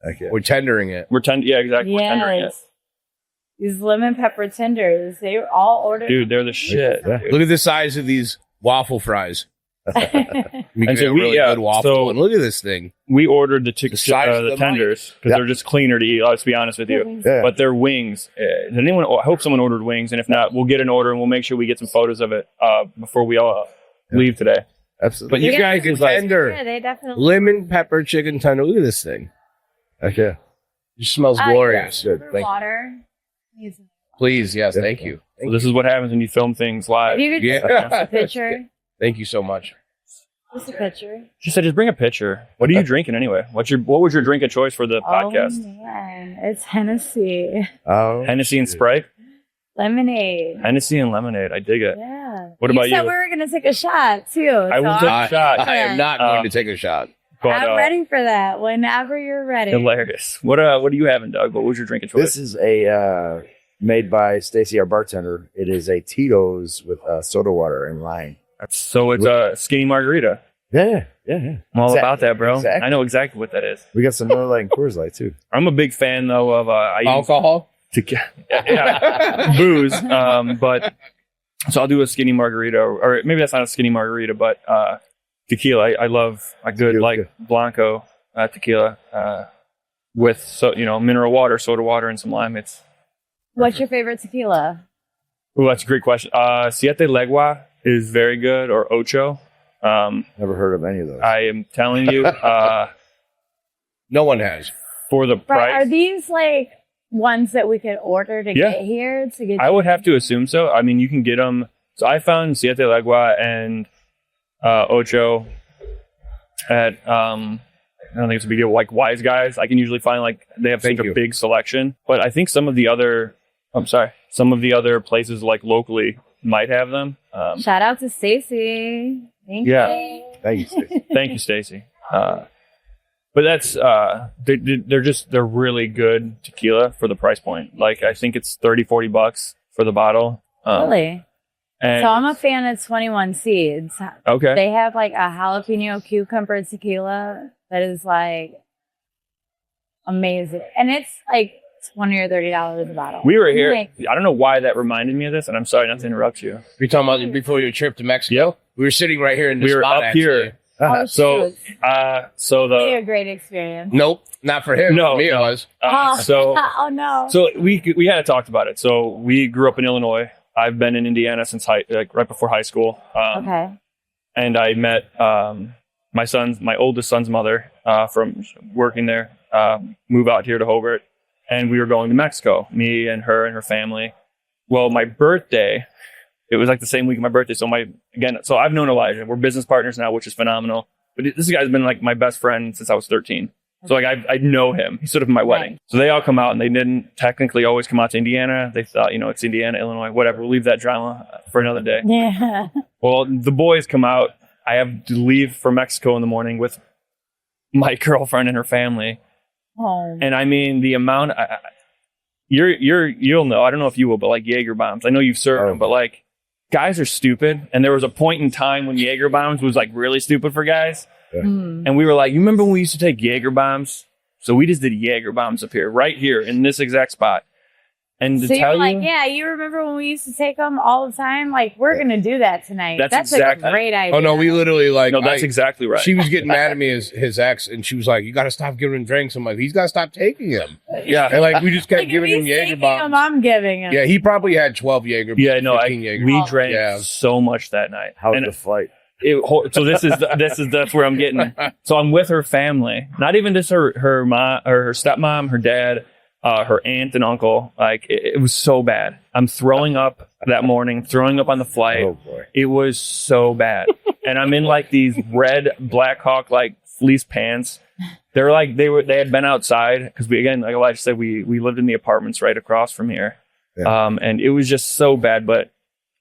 Speaker 3: Okay.
Speaker 1: We're tendering it.
Speaker 2: We're exactly. We're tendering it.
Speaker 5: These lemon pepper tenders, they were all ordered.
Speaker 2: Dude, they're the shit.
Speaker 3: Yeah.
Speaker 1: Look at the size of these waffle fries. You
Speaker 2: And
Speaker 1: get
Speaker 2: so
Speaker 1: a really good waffle.
Speaker 2: so-
Speaker 1: And look at this thing.
Speaker 2: We ordered the
Speaker 1: size of the
Speaker 2: tenders because
Speaker 3: Yeah.
Speaker 2: they're just cleaner to eat. Let's be honest with you.
Speaker 3: Yeah.
Speaker 2: But their wings. Did anyone? I hope someone ordered wings, and if not, we'll get an order and we'll make sure we get some photos of it before we all leave today.
Speaker 3: Absolutely.
Speaker 1: But you guys
Speaker 5: get
Speaker 1: is like
Speaker 5: Yeah, they definitely.
Speaker 1: lemon pepper chicken tender. Look at this thing.
Speaker 3: Okay.
Speaker 1: It smells glorious.
Speaker 3: Good. Thank you.
Speaker 5: Water.
Speaker 1: Please, yes, thank you.
Speaker 2: So this is what happens when you film things live.
Speaker 5: If you could just
Speaker 1: Yeah.
Speaker 5: post a picture.
Speaker 1: Thank you so much.
Speaker 5: Just a picture.
Speaker 2: She said, "Just bring a picture." What are you drinking anyway? What was your drink of choice for the podcast?
Speaker 5: Oh, man. It's Hennessy.
Speaker 3: Oh,
Speaker 2: Hennessy and Sprite.
Speaker 5: Lemonade.
Speaker 2: Hennessy and lemonade. I dig it.
Speaker 5: Yeah.
Speaker 2: What about
Speaker 5: You said
Speaker 2: you?
Speaker 5: we were going to take a shot, too.
Speaker 2: I will take a shot.
Speaker 1: I am not going to take a shot.
Speaker 2: But,
Speaker 5: I'm ready for that whenever you're ready.
Speaker 2: hilarious. What are you having, Doug? What was your drink of choice?
Speaker 3: this is a made by Stacy, our bartender. It is a Tito's with soda water and lime.
Speaker 2: So it's a skinny margarita.
Speaker 3: Yeah.
Speaker 2: I'm all about that, bro.
Speaker 3: Exactly.
Speaker 2: I know exactly what that is.
Speaker 3: We got some Miller Lite and Coors Light too.
Speaker 2: I'm a big fan though of
Speaker 1: Alcohol?
Speaker 2: booze. But so I'll do a skinny margarita, or maybe that's not a skinny margarita, but tequila. I love a good like Blanco tequila with mineral water, soda water, and some lime.
Speaker 5: What's your favorite tequila?
Speaker 2: Oh, that's a great question. Siete Legua is very good, or Ocho.
Speaker 3: Never heard of any of those.
Speaker 2: I am telling you,
Speaker 1: No one has.
Speaker 2: for the
Speaker 5: But
Speaker 2: price.
Speaker 5: are these like ones that we could order to
Speaker 2: Yeah.
Speaker 5: get here to get?
Speaker 2: I would have to assume so. I mean, you can get them. So I found Siete Legua and Ocho at I don't think it's a big deal. Like Wise Guys, I can usually find like they have such a big selection. But I think some of the other places like locally might have them.
Speaker 5: Shout out to Stacy. Thank
Speaker 2: Yeah.
Speaker 5: you.
Speaker 3: Thank you, Steve.
Speaker 2: Thank you, Stacy. But that's they're really good tequila for the price point. Like I think it's $30-$40 for the bottle.
Speaker 5: Really?
Speaker 2: And
Speaker 5: So I'm a fan of 21 Seeds.
Speaker 2: okay.
Speaker 5: They have like a jalapeno cucumber tequila that is like amazing, and it's like $20 or $30 a bottle.
Speaker 2: We were here.
Speaker 5: Like,
Speaker 2: I don't know why that reminded me of this, and I'm sorry not to interrupt you.
Speaker 1: You're talking about before your trip to Mexico?
Speaker 2: Yep.
Speaker 1: We were sitting right here in this
Speaker 2: We were
Speaker 1: spot,
Speaker 2: up here.
Speaker 5: oh,
Speaker 2: So,
Speaker 5: shoot.
Speaker 2: so
Speaker 5: It'd be a
Speaker 2: the
Speaker 5: great experience.
Speaker 1: Nope, not for him.
Speaker 2: No,
Speaker 1: For me
Speaker 2: no.
Speaker 1: it was.
Speaker 2: so
Speaker 5: oh no.
Speaker 2: so we had talked about it. So we grew up in Illinois. I've been in Indiana since right before high school.
Speaker 5: Okay.
Speaker 2: And I met my oldest son's mother from working there. Move out here to Hobart, and we were going to Mexico. Me and her family. Well, my birthday. It was like the same week of my birthday. So so I've known Elijah. We're business partners now, which is phenomenal. But this guy's been like my best friend since I was 13. So like I know him. He's sort of my wedding.
Speaker 5: Right.
Speaker 2: So they all come out, and they didn't technically always come out to Indiana. They thought, it's Indiana, Illinois, whatever. We'll leave that drama for another day.
Speaker 5: Yeah.
Speaker 2: Well, the boys come out. I have to leave for Mexico in the morning with my girlfriend and her family.
Speaker 5: Oh.
Speaker 2: And I mean, the amount you'll know. I don't know if you will, but like Jaeger bombs. I know you've served them, but like guys are stupid. And there was a point in time when Jaeger bombs was like really stupid for guys. And we were like, you remember when we used to take Jaeger bombs? So we just did Jaeger bombs up here, right here in this exact spot. And to
Speaker 5: So
Speaker 2: tell
Speaker 5: you're like,
Speaker 2: you,
Speaker 5: yeah, you remember when we used to take them all the time? Like, we're going to do that tonight.
Speaker 2: That's
Speaker 5: a
Speaker 2: exactly-
Speaker 5: great idea.
Speaker 1: Oh, no, we literally like.
Speaker 2: no, that's exactly right.
Speaker 1: She was getting mad at me as his ex, and she was like, you got to stop giving him drinks. I'm like, he's got to stop taking him.
Speaker 2: Yeah.
Speaker 1: And like, we just kept
Speaker 5: Like, if
Speaker 1: giving him
Speaker 5: he's
Speaker 1: Jaeger
Speaker 5: taking
Speaker 1: bombs.
Speaker 5: them, I'm giving him.
Speaker 1: Yeah, he probably had 12 Jaeger bombs.
Speaker 2: Yeah, no,
Speaker 1: 15 Jaeger
Speaker 2: we
Speaker 1: bombs.
Speaker 2: drank
Speaker 1: Yeah.
Speaker 2: so much that night.
Speaker 3: How's
Speaker 2: And
Speaker 3: the flight?
Speaker 2: so that's where I'm getting. So I'm with her family, not even just her mom or her stepmom, her dad, her aunt and uncle. Like it was so bad. I'm throwing up that morning, throwing up on the flight.
Speaker 3: Oh boy.
Speaker 2: It was so bad. And I'm in like these red Blackhawk like fleece pants. They're like they had been outside because we, again, like Elijah said, we lived in the apartments right across from here.
Speaker 3: Yeah.
Speaker 2: And it was just so bad, but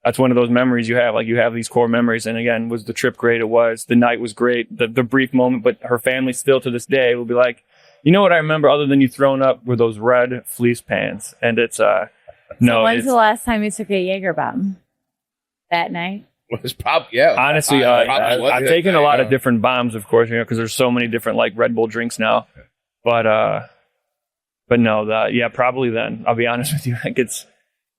Speaker 2: that's one of those memories you have. Like you have these core memories. And again, was the trip great? It was. The night was great. The brief moment, but her family still to this day will be like, you know what I remember other than you throwing up were those red fleece pants. And it's
Speaker 5: When's the last time you took a Jaeger bomb? That night?
Speaker 1: It's probably, yeah.
Speaker 2: honestly,
Speaker 1: Probably was
Speaker 2: I've
Speaker 1: it.
Speaker 2: taken a lot of
Speaker 1: Yeah.
Speaker 2: different bombs, of course, because there's so many different like Red Bull drinks now. But no, probably then. I'll be honest with you, like it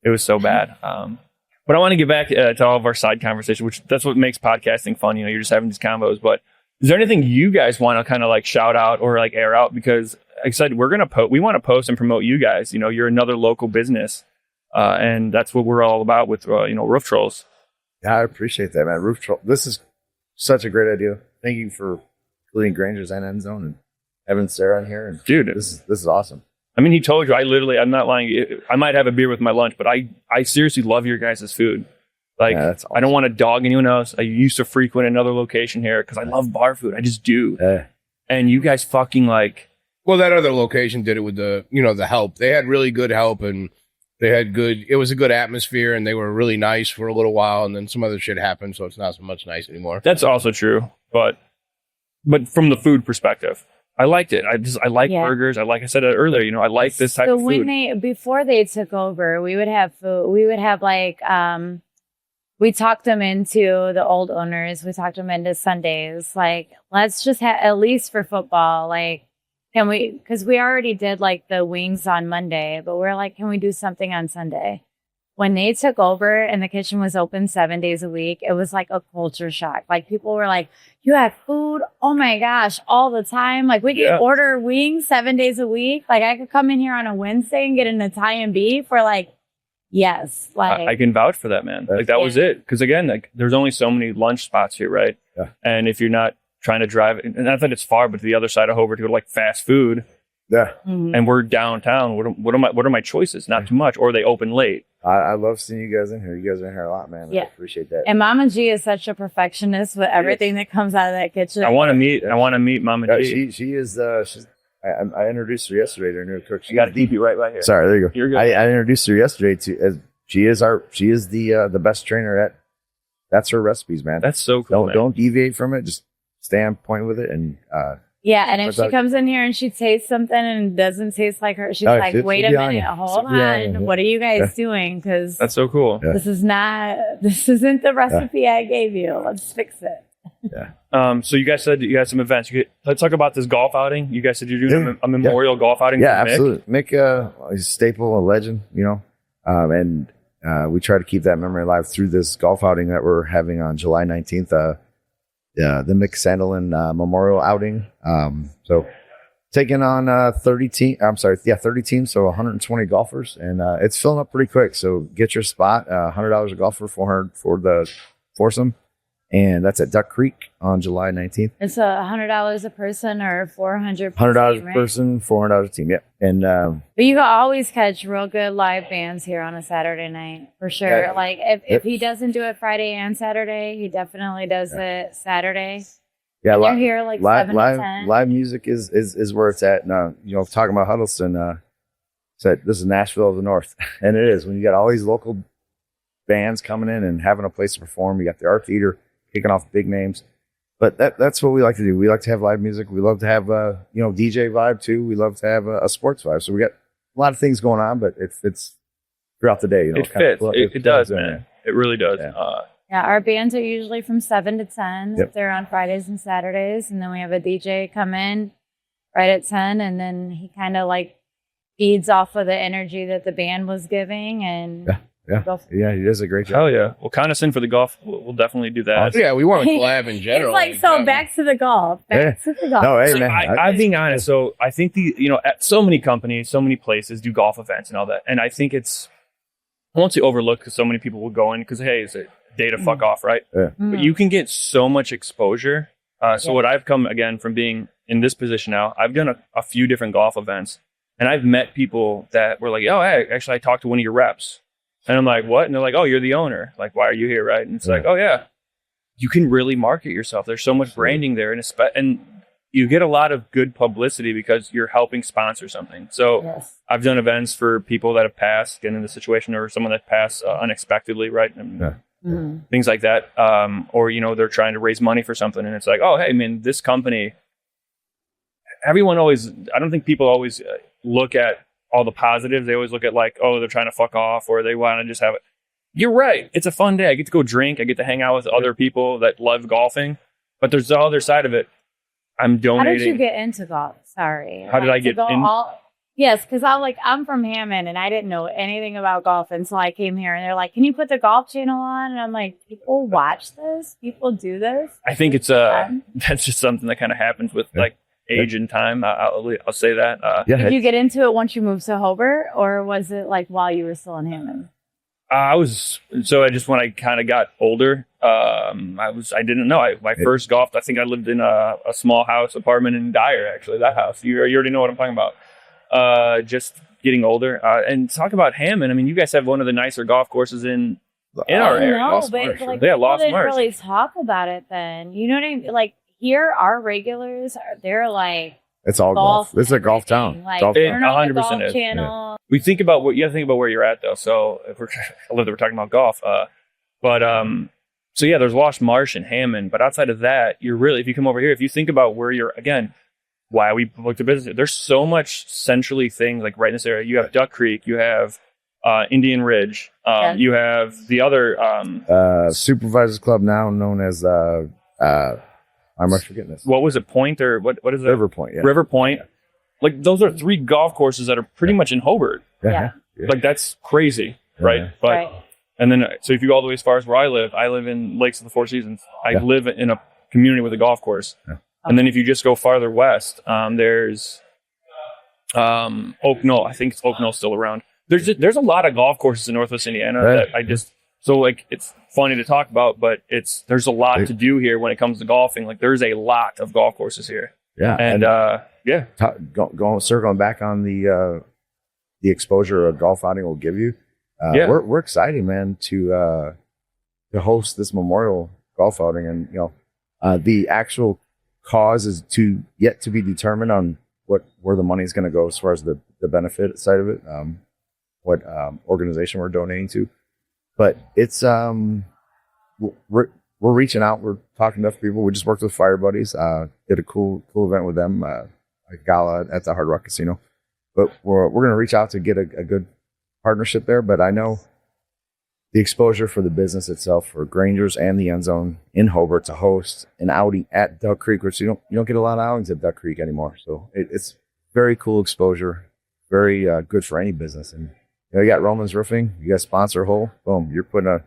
Speaker 2: was so bad. But I want to get back to all of our side conversation, which that's what makes podcasting fun. You're just having these combos. But is there anything you guys want to kind of like shout out or like air out? Because like I said, we want to post and promote you guys. You're another local business, and that's what we're all about with Roof Trollz.
Speaker 3: Yeah, I appreciate that, man. Roof Trollz. This is such a great idea. Thank you for including Granger's and End Zone and having Sarah in here. And
Speaker 2: Dude,
Speaker 3: this is awesome.
Speaker 2: I mean, he told you, I'm not lying. I might have a beer with my lunch, but I seriously love your guys' food. Like,
Speaker 3: Yeah, that's awesome.
Speaker 2: I don't want to dog anyone else. I used to frequent another location here because I love bar food. I just do.
Speaker 3: Yeah.
Speaker 2: And you guys fucking like,
Speaker 1: Well, that other location did it with the help. They had really good help, and it was a good atmosphere, and they were really nice for a little while, and then some other shit happened, so it's not so much nice anymore.
Speaker 2: that's also true. But from the food perspective, I liked it. I like burgers. I said it earlier, I like this type
Speaker 5: So
Speaker 2: of food.
Speaker 5: before they took over, we would have food. We would have like we talked them into the old owners. We talked them into Sundays. Like, let's just have, at least for football, like, can we, because we already did like the wings on Monday, but we're like, can we do something on Sunday? When they took over and the kitchen was open 7 days a week, it was like a culture shock. Like, people were like, you have food? Oh my gosh, all the time. Like, we could order wings 7 days a week. Like, I could come in here on a Wednesday and get an Italian beef for like, yes. Like,
Speaker 2: I can vouch for that, man. Like, that was it. Because again, like, there's only so many lunch spots here, right?
Speaker 3: Yeah.
Speaker 2: And if you're not trying to drive, and not that it's far, but to the other side of Hobart to go to like fast food, and we're downtown, what are my choices? Not too much. Or they open late.
Speaker 3: I love seeing you guys in here. You guys are in here a lot, man. I appreciate that.
Speaker 5: And Mama G is such a perfectionist with everything that comes out of that kitchen.
Speaker 2: I want to meet Mama G.
Speaker 3: She is. I introduced her yesterday. Their new cook.
Speaker 2: You got a DP right here.
Speaker 3: Sorry, there you go.
Speaker 2: You're good.
Speaker 3: I introduced her yesterday to. She is the best trainer at. That's her recipes, man.
Speaker 2: That's so cool.
Speaker 3: Don't deviate from it. Just stay on point with it, and
Speaker 5: and if she comes in here and she tastes something and it doesn't taste like her, she's like, wait a minute, hold on. What are you guys doing? Because
Speaker 2: that's so cool.
Speaker 5: This isn't the recipe I gave you. Let's fix it.
Speaker 2: So you guys said you had some events. Let's talk about this golf outing. You guys said you're doing a memorial golf outing.
Speaker 3: Yeah,
Speaker 2: for
Speaker 3: absolutely. Mick is a staple, a legend, and we try to keep that memory alive through this golf outing that we're having on July 19th. The Mick Sandelin Memorial outing. So taking on 30 teams, so 120 golfers, and it's filling up pretty quick. So get your spot, $100 a golfer, $400 for the foursome, and that's at Duck Creek on July 19th.
Speaker 5: It's $100 a person or $400.
Speaker 3: $100 a person, $400 a team. Yeah, and
Speaker 5: but you can always catch real good live bands here on a Saturday night for sure.
Speaker 3: Yeah.
Speaker 5: Like if he doesning do it Friday and Saturday, he definitely does it Saturday.
Speaker 3: Yeah,
Speaker 5: they're here like 7 to 10.
Speaker 3: Live music is where it's at. Now, talking about Huddleston, said this is Nashville of the North, and it is when you got all these local bands coming in and having a place to perform. You got the Art Theater kicking off big names, but that's what we like to do. We like to have live music. We love to have DJ vibe too. We love to have a sports vibe. So we got a lot of things going on, but it fits throughout the day.
Speaker 2: It fits. It does, man. It really does.
Speaker 5: Yeah, our bands are usually from 7 to 10.
Speaker 3: Yep.
Speaker 5: They're on Fridays and Saturdays, and then we have a DJ come in right at 10, and then he kind of like feeds off of the energy that the band was giving, and
Speaker 3: he does a great job.
Speaker 2: Hell yeah. Well, count us in for the golf. We'll definitely do that.
Speaker 1: Yeah, we want to collab in general.
Speaker 5: It's like, back to the golf. Back to the golf.
Speaker 3: No, hey,
Speaker 2: So
Speaker 3: man.
Speaker 2: I'm being honest. So I think so many companies, so many places do golf events and all that. And I think it's, I won't say overlooked because so many people will go in because, hey, it's a day to fuck off, right?
Speaker 3: Yeah.
Speaker 2: But you can get so much exposure. So what I've come, again, from being in this position now, I've done a few different golf events. And I've met people that were like, oh, hey, actually, I talked to one of your reps. And I'm like, what? And they're like, oh, you're the owner. Like, why are you here, right? And it's like, oh, yeah. You can really market yourself. There's so much branding there. And you get a lot of good publicity because you're helping sponsor something. So I've done events for people that have passed, get in the situation, or someone that passed unexpectedly, right? And things like that. Or, they're trying to raise money for something. And it's like, oh, hey, man, this company, I don't think people always look at all the positives. They always look at like, oh, they're trying to fuck off, or they want to just have it. You're right. It's a fun day. I get to go drink. I get to hang out with other people that love golfing. But there's the other side of it. I'm donating.
Speaker 5: How did you get into golf? Sorry.
Speaker 2: How did I get in?
Speaker 5: Yes, because I'm from Hammond and I didn't know anything about golf until I came here. And they're like, can you put the golf channel on? And I'm like, people watch this? People do this?
Speaker 2: I think it's that's just something that kind of happens with like age and time. I'll say that.
Speaker 5: Did you get into it once you moved to Hobart, or was it like while you were still in Hammond?
Speaker 2: When I kind of got older, I didn't know. I first golfed. I think I lived in a small house apartment in Dyer, actually, that house. You already know what I'm talking about. Just getting older. And talk about Hammond. I mean, you guys have one of the nicer golf courses in our area.
Speaker 5: Lost Marsh didn't really talk about it then. You know what I mean? Like, here, our regulars, they're like,
Speaker 3: it's all golf. It's a golf town.
Speaker 5: Like,
Speaker 3: golf
Speaker 5: turn on the
Speaker 2: 100%
Speaker 5: golf
Speaker 2: is.
Speaker 5: channel.
Speaker 2: We think about you have to think about where you're at though. So if I love that we're talking about golf, so yeah, there's Lost Marsh and Hammond, but outside of that, if you come over here, if you think about where you're, again, why we looked at business, there's so much centrally things like right in this area. You have Duck Creek, you have Indian Ridge.
Speaker 5: Yeah.
Speaker 2: You have the other
Speaker 3: Supervisors Club, now known as I'm forgetting this.
Speaker 2: what was it, Point, or what is it?
Speaker 3: River Point. Yeah.
Speaker 2: River Point. Like, those are 3 golf courses that are pretty much in Hobart.
Speaker 5: Yeah.
Speaker 2: Like, that's crazy, right?
Speaker 3: Yeah.
Speaker 2: But
Speaker 5: Right.
Speaker 2: and then so if you go all the way as far as where I live in Lakes of the Four Seasons. I live in a community with a golf course.
Speaker 3: Yeah.
Speaker 2: And then if you just go farther west, there's Oak Knoll. I think Oak Knoll's still around. There's a lot of golf courses in Northwest Indiana
Speaker 3: Right.
Speaker 2: that I just, so like, it's funny to talk about, but there's a lot to do here when it comes to golfing. Like, there's a lot of golf courses here.
Speaker 3: Yeah.
Speaker 2: And yeah.
Speaker 3: Circling back on the exposure a golf outing will give you. We're excited, man, to host this memorial golf outing, and the actual cause is yet to be determined on where the money is going to go as far as the benefit side of it, what organization we're donating to. But it's we're reaching out. We're talking to people. We just worked with Fire Buddies. Did a cool event with them, a gala at the Hard Rock Casino. But we're going to reach out to get a good partnership there. But I know the exposure for the business itself, for Granger's and the End Zone in Hobart to host an outing at Duck Creek, which you don't get a lot of outings at Duck Creek anymore. So it's very cool exposure, very good for any business. And you got Roman's Roofing, you got Sponsor Hole, boom, you're putting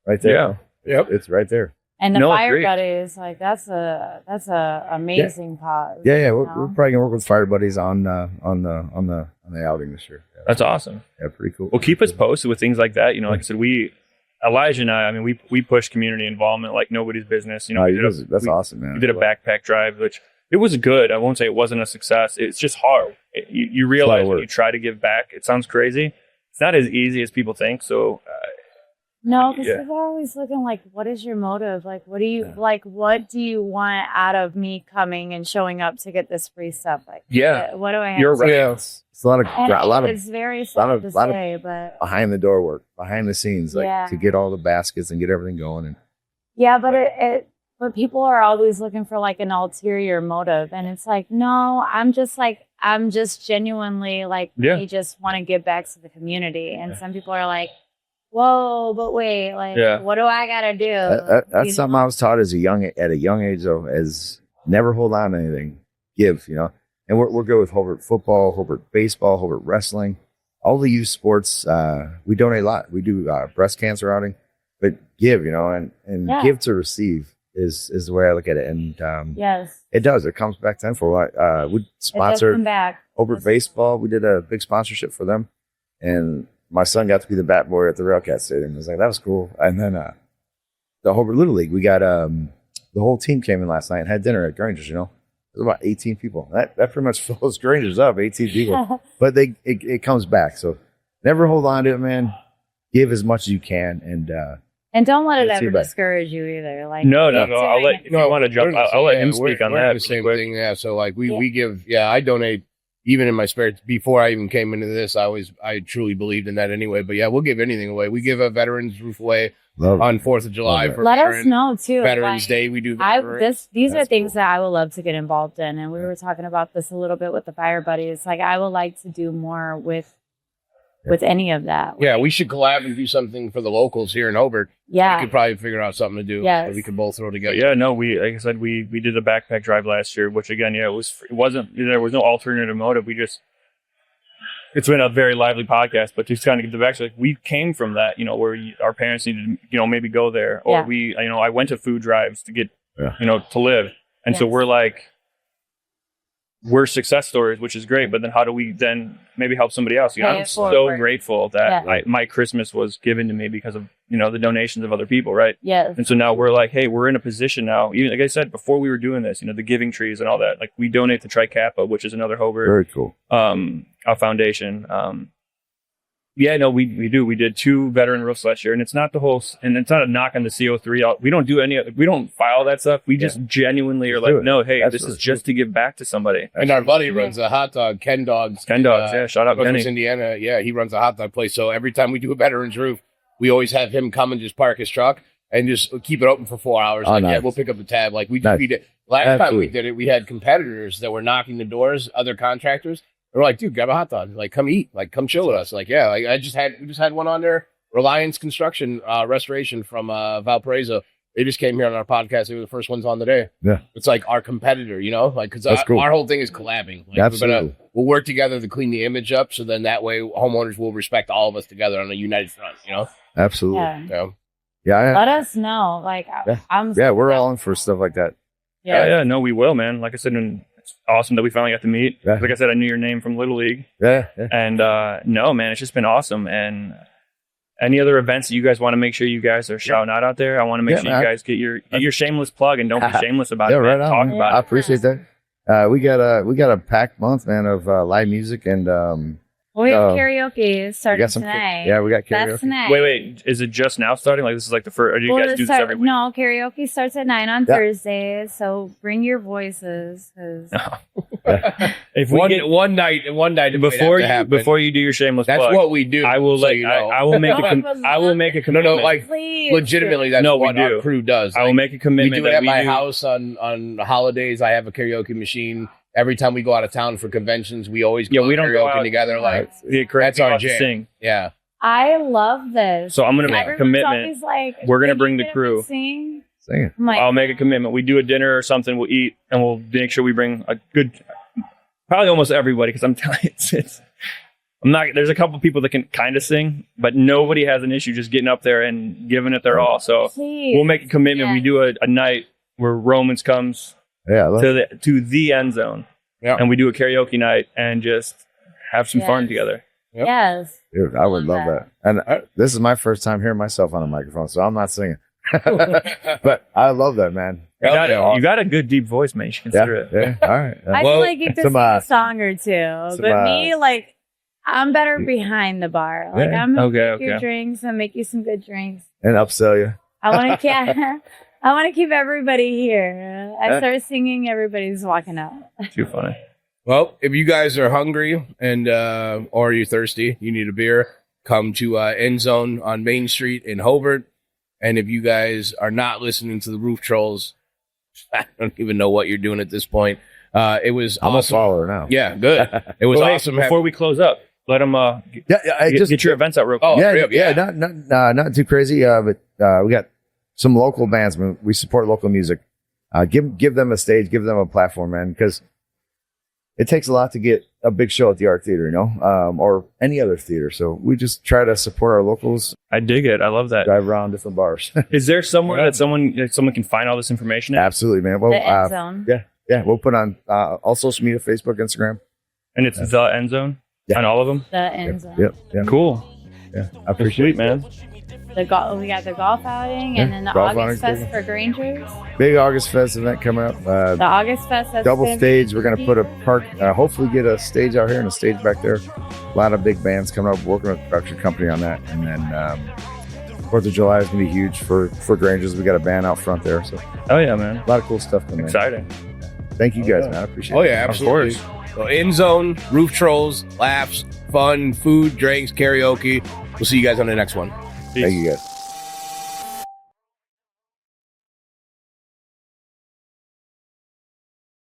Speaker 3: right there.
Speaker 2: Yeah.
Speaker 3: Yep, it's right there.
Speaker 5: And the
Speaker 2: No,
Speaker 5: Fire
Speaker 2: agreed.
Speaker 5: Buddies, like that's a amazing cause.
Speaker 3: Yeah,
Speaker 5: you
Speaker 3: we're
Speaker 5: know?
Speaker 3: probably gonna work with Fire Buddies on the outing this year. Yeah,
Speaker 2: That's awesome.
Speaker 3: yeah, pretty cool.
Speaker 2: Well, keep us posted with things like that. Like I said, Elijah and I mean, we push community involvement like nobody's business.
Speaker 3: No,
Speaker 2: we did
Speaker 3: that's awesome, man.
Speaker 2: We did a backpack drive, which it was good. I won't say it wasn't a success. It's just hard. You realize when you try to give back, it sounds crazy. It's not as easy as people think. So
Speaker 5: No, because people are always looking like, what is your motive? Like, what do you what do you want out of me coming and showing up to get this free stuff? Like, what do I have?
Speaker 2: You're
Speaker 5: to
Speaker 2: right.
Speaker 5: do?
Speaker 1: Yeah.
Speaker 3: It's a lot of
Speaker 5: It's very sad to say, but
Speaker 3: behind the door work, behind the scenes, to get all the baskets and get everything going. And
Speaker 5: yeah, but people are always looking for like an ulterior motive, and it's like, no, I'm just genuinely like, we just want to give back to the community, and some people are like, whoa, but wait, like, what do I gotta do?
Speaker 3: That's something I was taught at a young age, though, as never hold on to anything, give, And we're good with Hobart football, Hobart baseball, Hobart wrestling, all the youth sports. We donate a lot. We do breast cancer outing, but give, and give to receive is the way I look at it. And
Speaker 5: yes,
Speaker 3: it does. It comes back tenfold. We sponsored Hobart baseball. We did a big sponsorship for them, and my son got to be the bat boy at the Railcat Stadium. I was like, that was cool. And then the Hobart Little League, we got the whole team came in last night and had dinner at Granger's. It was about 18 people. That pretty much fills Granger's up, 18 people. But it comes back. So never hold on to it, man. Give as much as you can,
Speaker 5: and don't let it ever discourage you either. Like,
Speaker 2: no. I'll let if you want to jump. I'll let him speak on that.
Speaker 1: The same thing. Yeah. So like we give. Yeah, I donate. Even in my spare, before I even came into this, I truly believed in that anyway. But yeah, we'll give anything away. We give a veterans roof away on 4th of July for
Speaker 5: let us know too.
Speaker 1: Veterans Day. We do.
Speaker 5: These are things that I would love to get involved in, and we were talking about this a little bit with the Fire Buddies. Like, I would like to do more with any of that.
Speaker 1: Yeah, we should collab and do something for the locals here in Hobart.
Speaker 5: Yeah,
Speaker 1: we could probably figure out something to do.
Speaker 5: Yes.
Speaker 1: That we could both throw together.
Speaker 2: Yeah, no, like I said, we did a backpack drive last year, which again, there was no alternative motive. It's been a very lively podcast, but just kind of get the backstory. Like, we came from that, where our parents needed to, maybe go there, or I went to food drives to get, to live, and so we're success stories, which is great. But then how do we then maybe help somebody else? I'm so grateful that my Christmas was given to me because of, the donations of other people. Right.
Speaker 5: Yes.
Speaker 2: And so now we're like, hey, we're in a position now, even like I said, before we were doing this, the giving trees and all that, like we donate to Tri-Kappa, which is another Hobart.
Speaker 3: Very cool.
Speaker 2: A foundation. We do. We did 2 veteran roofs last year, and it's not and it's not a knock on the CO3. We don't do we don't file that stuff. We just genuinely are like, no, hey, this is just to give back to somebody.
Speaker 1: And our buddy runs a hot dog, Ken Dogs.
Speaker 2: Shout out Kenny.
Speaker 1: Indiana. Yeah, he runs a hot dog place. So every time we do a veterans roof, we always have him come and just park his truck and just keep it open for 4 hours.
Speaker 3: Oh, nice.
Speaker 1: Yeah, we'll pick up the tab. Like we did last time we did it, we had competitors that were knocking the doors, other contractors. We're like, dude, grab a hot dog. Like, come eat. Like, come chill with us. Like, yeah. Like, we just had one on there. Reliance Construction Restoration from Valparaiso. They just came here on our podcast. They were the first ones on today.
Speaker 3: Yeah.
Speaker 1: It's like our competitor, you know, like, because
Speaker 3: cool.
Speaker 1: our whole thing is collabing. Like,
Speaker 3: Absolutely.
Speaker 1: we'll work together to clean the image up. So then that way homeowners will respect all of us together on a united front, you know?
Speaker 3: Absolutely.
Speaker 5: Yeah.
Speaker 3: Yeah.
Speaker 5: Let us know. Like,
Speaker 3: We're all in for stuff like that.
Speaker 2: Yeah. No, we will, man. Like I said, and it's awesome that we finally got to meet.
Speaker 3: Yeah.
Speaker 2: Like I said, I knew your name from Little League.
Speaker 3: Yeah.
Speaker 2: And no, man, it's just been awesome. And any other events that you guys want to make sure you guys are shouting out there, I want to make sure you guys get your shameless plug and don't be shameless about it.
Speaker 3: Right
Speaker 2: man.
Speaker 3: on.
Speaker 2: Talk about
Speaker 3: I
Speaker 2: it.
Speaker 3: appreciate that. We got a packed month, man, of live music and
Speaker 5: we have karaoke starting
Speaker 3: we got some
Speaker 5: tonight.
Speaker 3: we got karaoke.
Speaker 5: That's tonight.
Speaker 2: Wait, is it just now starting? Like this is like the first? Or do you guys do this every week?
Speaker 5: No, karaoke starts at 9 on Thursdays. So bring your voices. 'Cause
Speaker 2: If we get
Speaker 1: one night
Speaker 2: before you do your shameless
Speaker 1: that's
Speaker 2: plug,
Speaker 1: what we do.
Speaker 2: I will
Speaker 1: so
Speaker 2: let
Speaker 1: you know.
Speaker 2: I will make I will make a commitment.
Speaker 1: like
Speaker 5: please,
Speaker 1: legitimately, that's
Speaker 2: No, we
Speaker 1: what our
Speaker 2: do.
Speaker 1: crew does.
Speaker 2: I will
Speaker 1: Like,
Speaker 2: make a
Speaker 1: we
Speaker 2: commitment
Speaker 1: do it
Speaker 2: that
Speaker 1: at
Speaker 2: we
Speaker 1: my
Speaker 2: do.
Speaker 1: house on holidays. I have a karaoke machine. Every time we go out of town for conventions, we always go
Speaker 2: we don't go
Speaker 1: karaoke
Speaker 2: out
Speaker 1: together. Like,
Speaker 2: Get crazy
Speaker 1: that's our
Speaker 2: about to
Speaker 1: jam.
Speaker 2: sing.
Speaker 1: yeah.
Speaker 5: I love this.
Speaker 2: So I'm gonna make a
Speaker 5: Everyone's
Speaker 2: commitment.
Speaker 5: always like,
Speaker 2: We're gonna
Speaker 5: "Can
Speaker 2: bring
Speaker 5: you
Speaker 2: the
Speaker 5: get up
Speaker 2: crew."
Speaker 5: and Sing?
Speaker 3: Sing it.
Speaker 5: I'm like,
Speaker 2: I'll make a commitment. We do a dinner or something. We'll eat and we'll make sure we bring a good, probably almost everybody. Because I'm telling you, I'm not. There's a couple people that can kind of sing, but nobody has an issue just getting up there and giving it their all. So
Speaker 5: please.
Speaker 2: we'll make a commitment.
Speaker 5: Yeah.
Speaker 2: We do a night where Romans comes
Speaker 3: Yeah. I love it.
Speaker 2: to the end zone, and we do a karaoke night and just have some fun
Speaker 5: Yes.
Speaker 2: together.
Speaker 1: Yep.
Speaker 5: Yes.
Speaker 3: Dude, I would love that. And this is my first time hearing myself on a microphone, so I'm not singing. But I love that, man.
Speaker 2: You got a good deep voice, man. You should consider it.
Speaker 3: Yeah. All right.
Speaker 5: I feel like you could
Speaker 3: some,
Speaker 5: sing a song or two. But me, like, I'm better behind the bar. Like,
Speaker 3: Yeah.
Speaker 5: I'm going to
Speaker 2: Okay,
Speaker 5: make your
Speaker 2: okay.
Speaker 5: drinks and make you some good drinks.
Speaker 3: And upsell you.
Speaker 5: I want to keep everybody here. I start singing, everybody's walking out.
Speaker 2: Too funny.
Speaker 1: Well, if you guys are hungry and or you're thirsty, you need a beer, come to End Zone on Main Street in Hobart. And if you guys are not listening to the Roof Trollz, I don't even know what you're doing at this point. It was
Speaker 3: I'm
Speaker 1: awesome.
Speaker 3: a follower now.
Speaker 1: Yeah, good. It was awesome.
Speaker 2: Before we close up, let them get your events out real quick.
Speaker 3: Not too crazy. But we got some local bands. We support local music. Give them a stage, give them a platform, man, because it takes a lot to get a big show at the Art Theater, you know, or any other theater. So we just try to support our locals.
Speaker 2: I dig it. I love that.
Speaker 3: Drive around different bars.
Speaker 2: Is there somewhere that someone can find all this information at?
Speaker 3: Absolutely, man. Well,
Speaker 5: The End Zone.
Speaker 3: Yeah. We'll put on all social media, Facebook, Instagram.
Speaker 2: And it's the End Zone on all of them?
Speaker 5: The End Zone.
Speaker 3: Yep.
Speaker 2: Cool.
Speaker 3: Yeah. I appreciate
Speaker 2: Sweet, man.
Speaker 5: We got the golf outing and then the
Speaker 3: golf
Speaker 5: August
Speaker 3: outing's
Speaker 5: Fest for Grangers.
Speaker 3: Big August Fest event coming up.
Speaker 5: The August Fest. That's
Speaker 3: Double
Speaker 5: gonna be
Speaker 3: stage. We're going to put a park, hopefully get a stage out here and a stage back there. A lot of big bands coming up, working with a production company on that. And then 4th of July is going to be huge for Grangers. We got a band out front there. So
Speaker 2: Oh, yeah, man.
Speaker 3: a lot of cool stuff coming
Speaker 2: Exciting.
Speaker 3: in. Thank you guys, man. I appreciate it.
Speaker 1: Oh, yeah, absolutely. So End Zone, Roof Trollz, laughs, fun, food, drinks, karaoke. We'll see you guys on the next one.
Speaker 2: Peace.
Speaker 3: Thank you guys.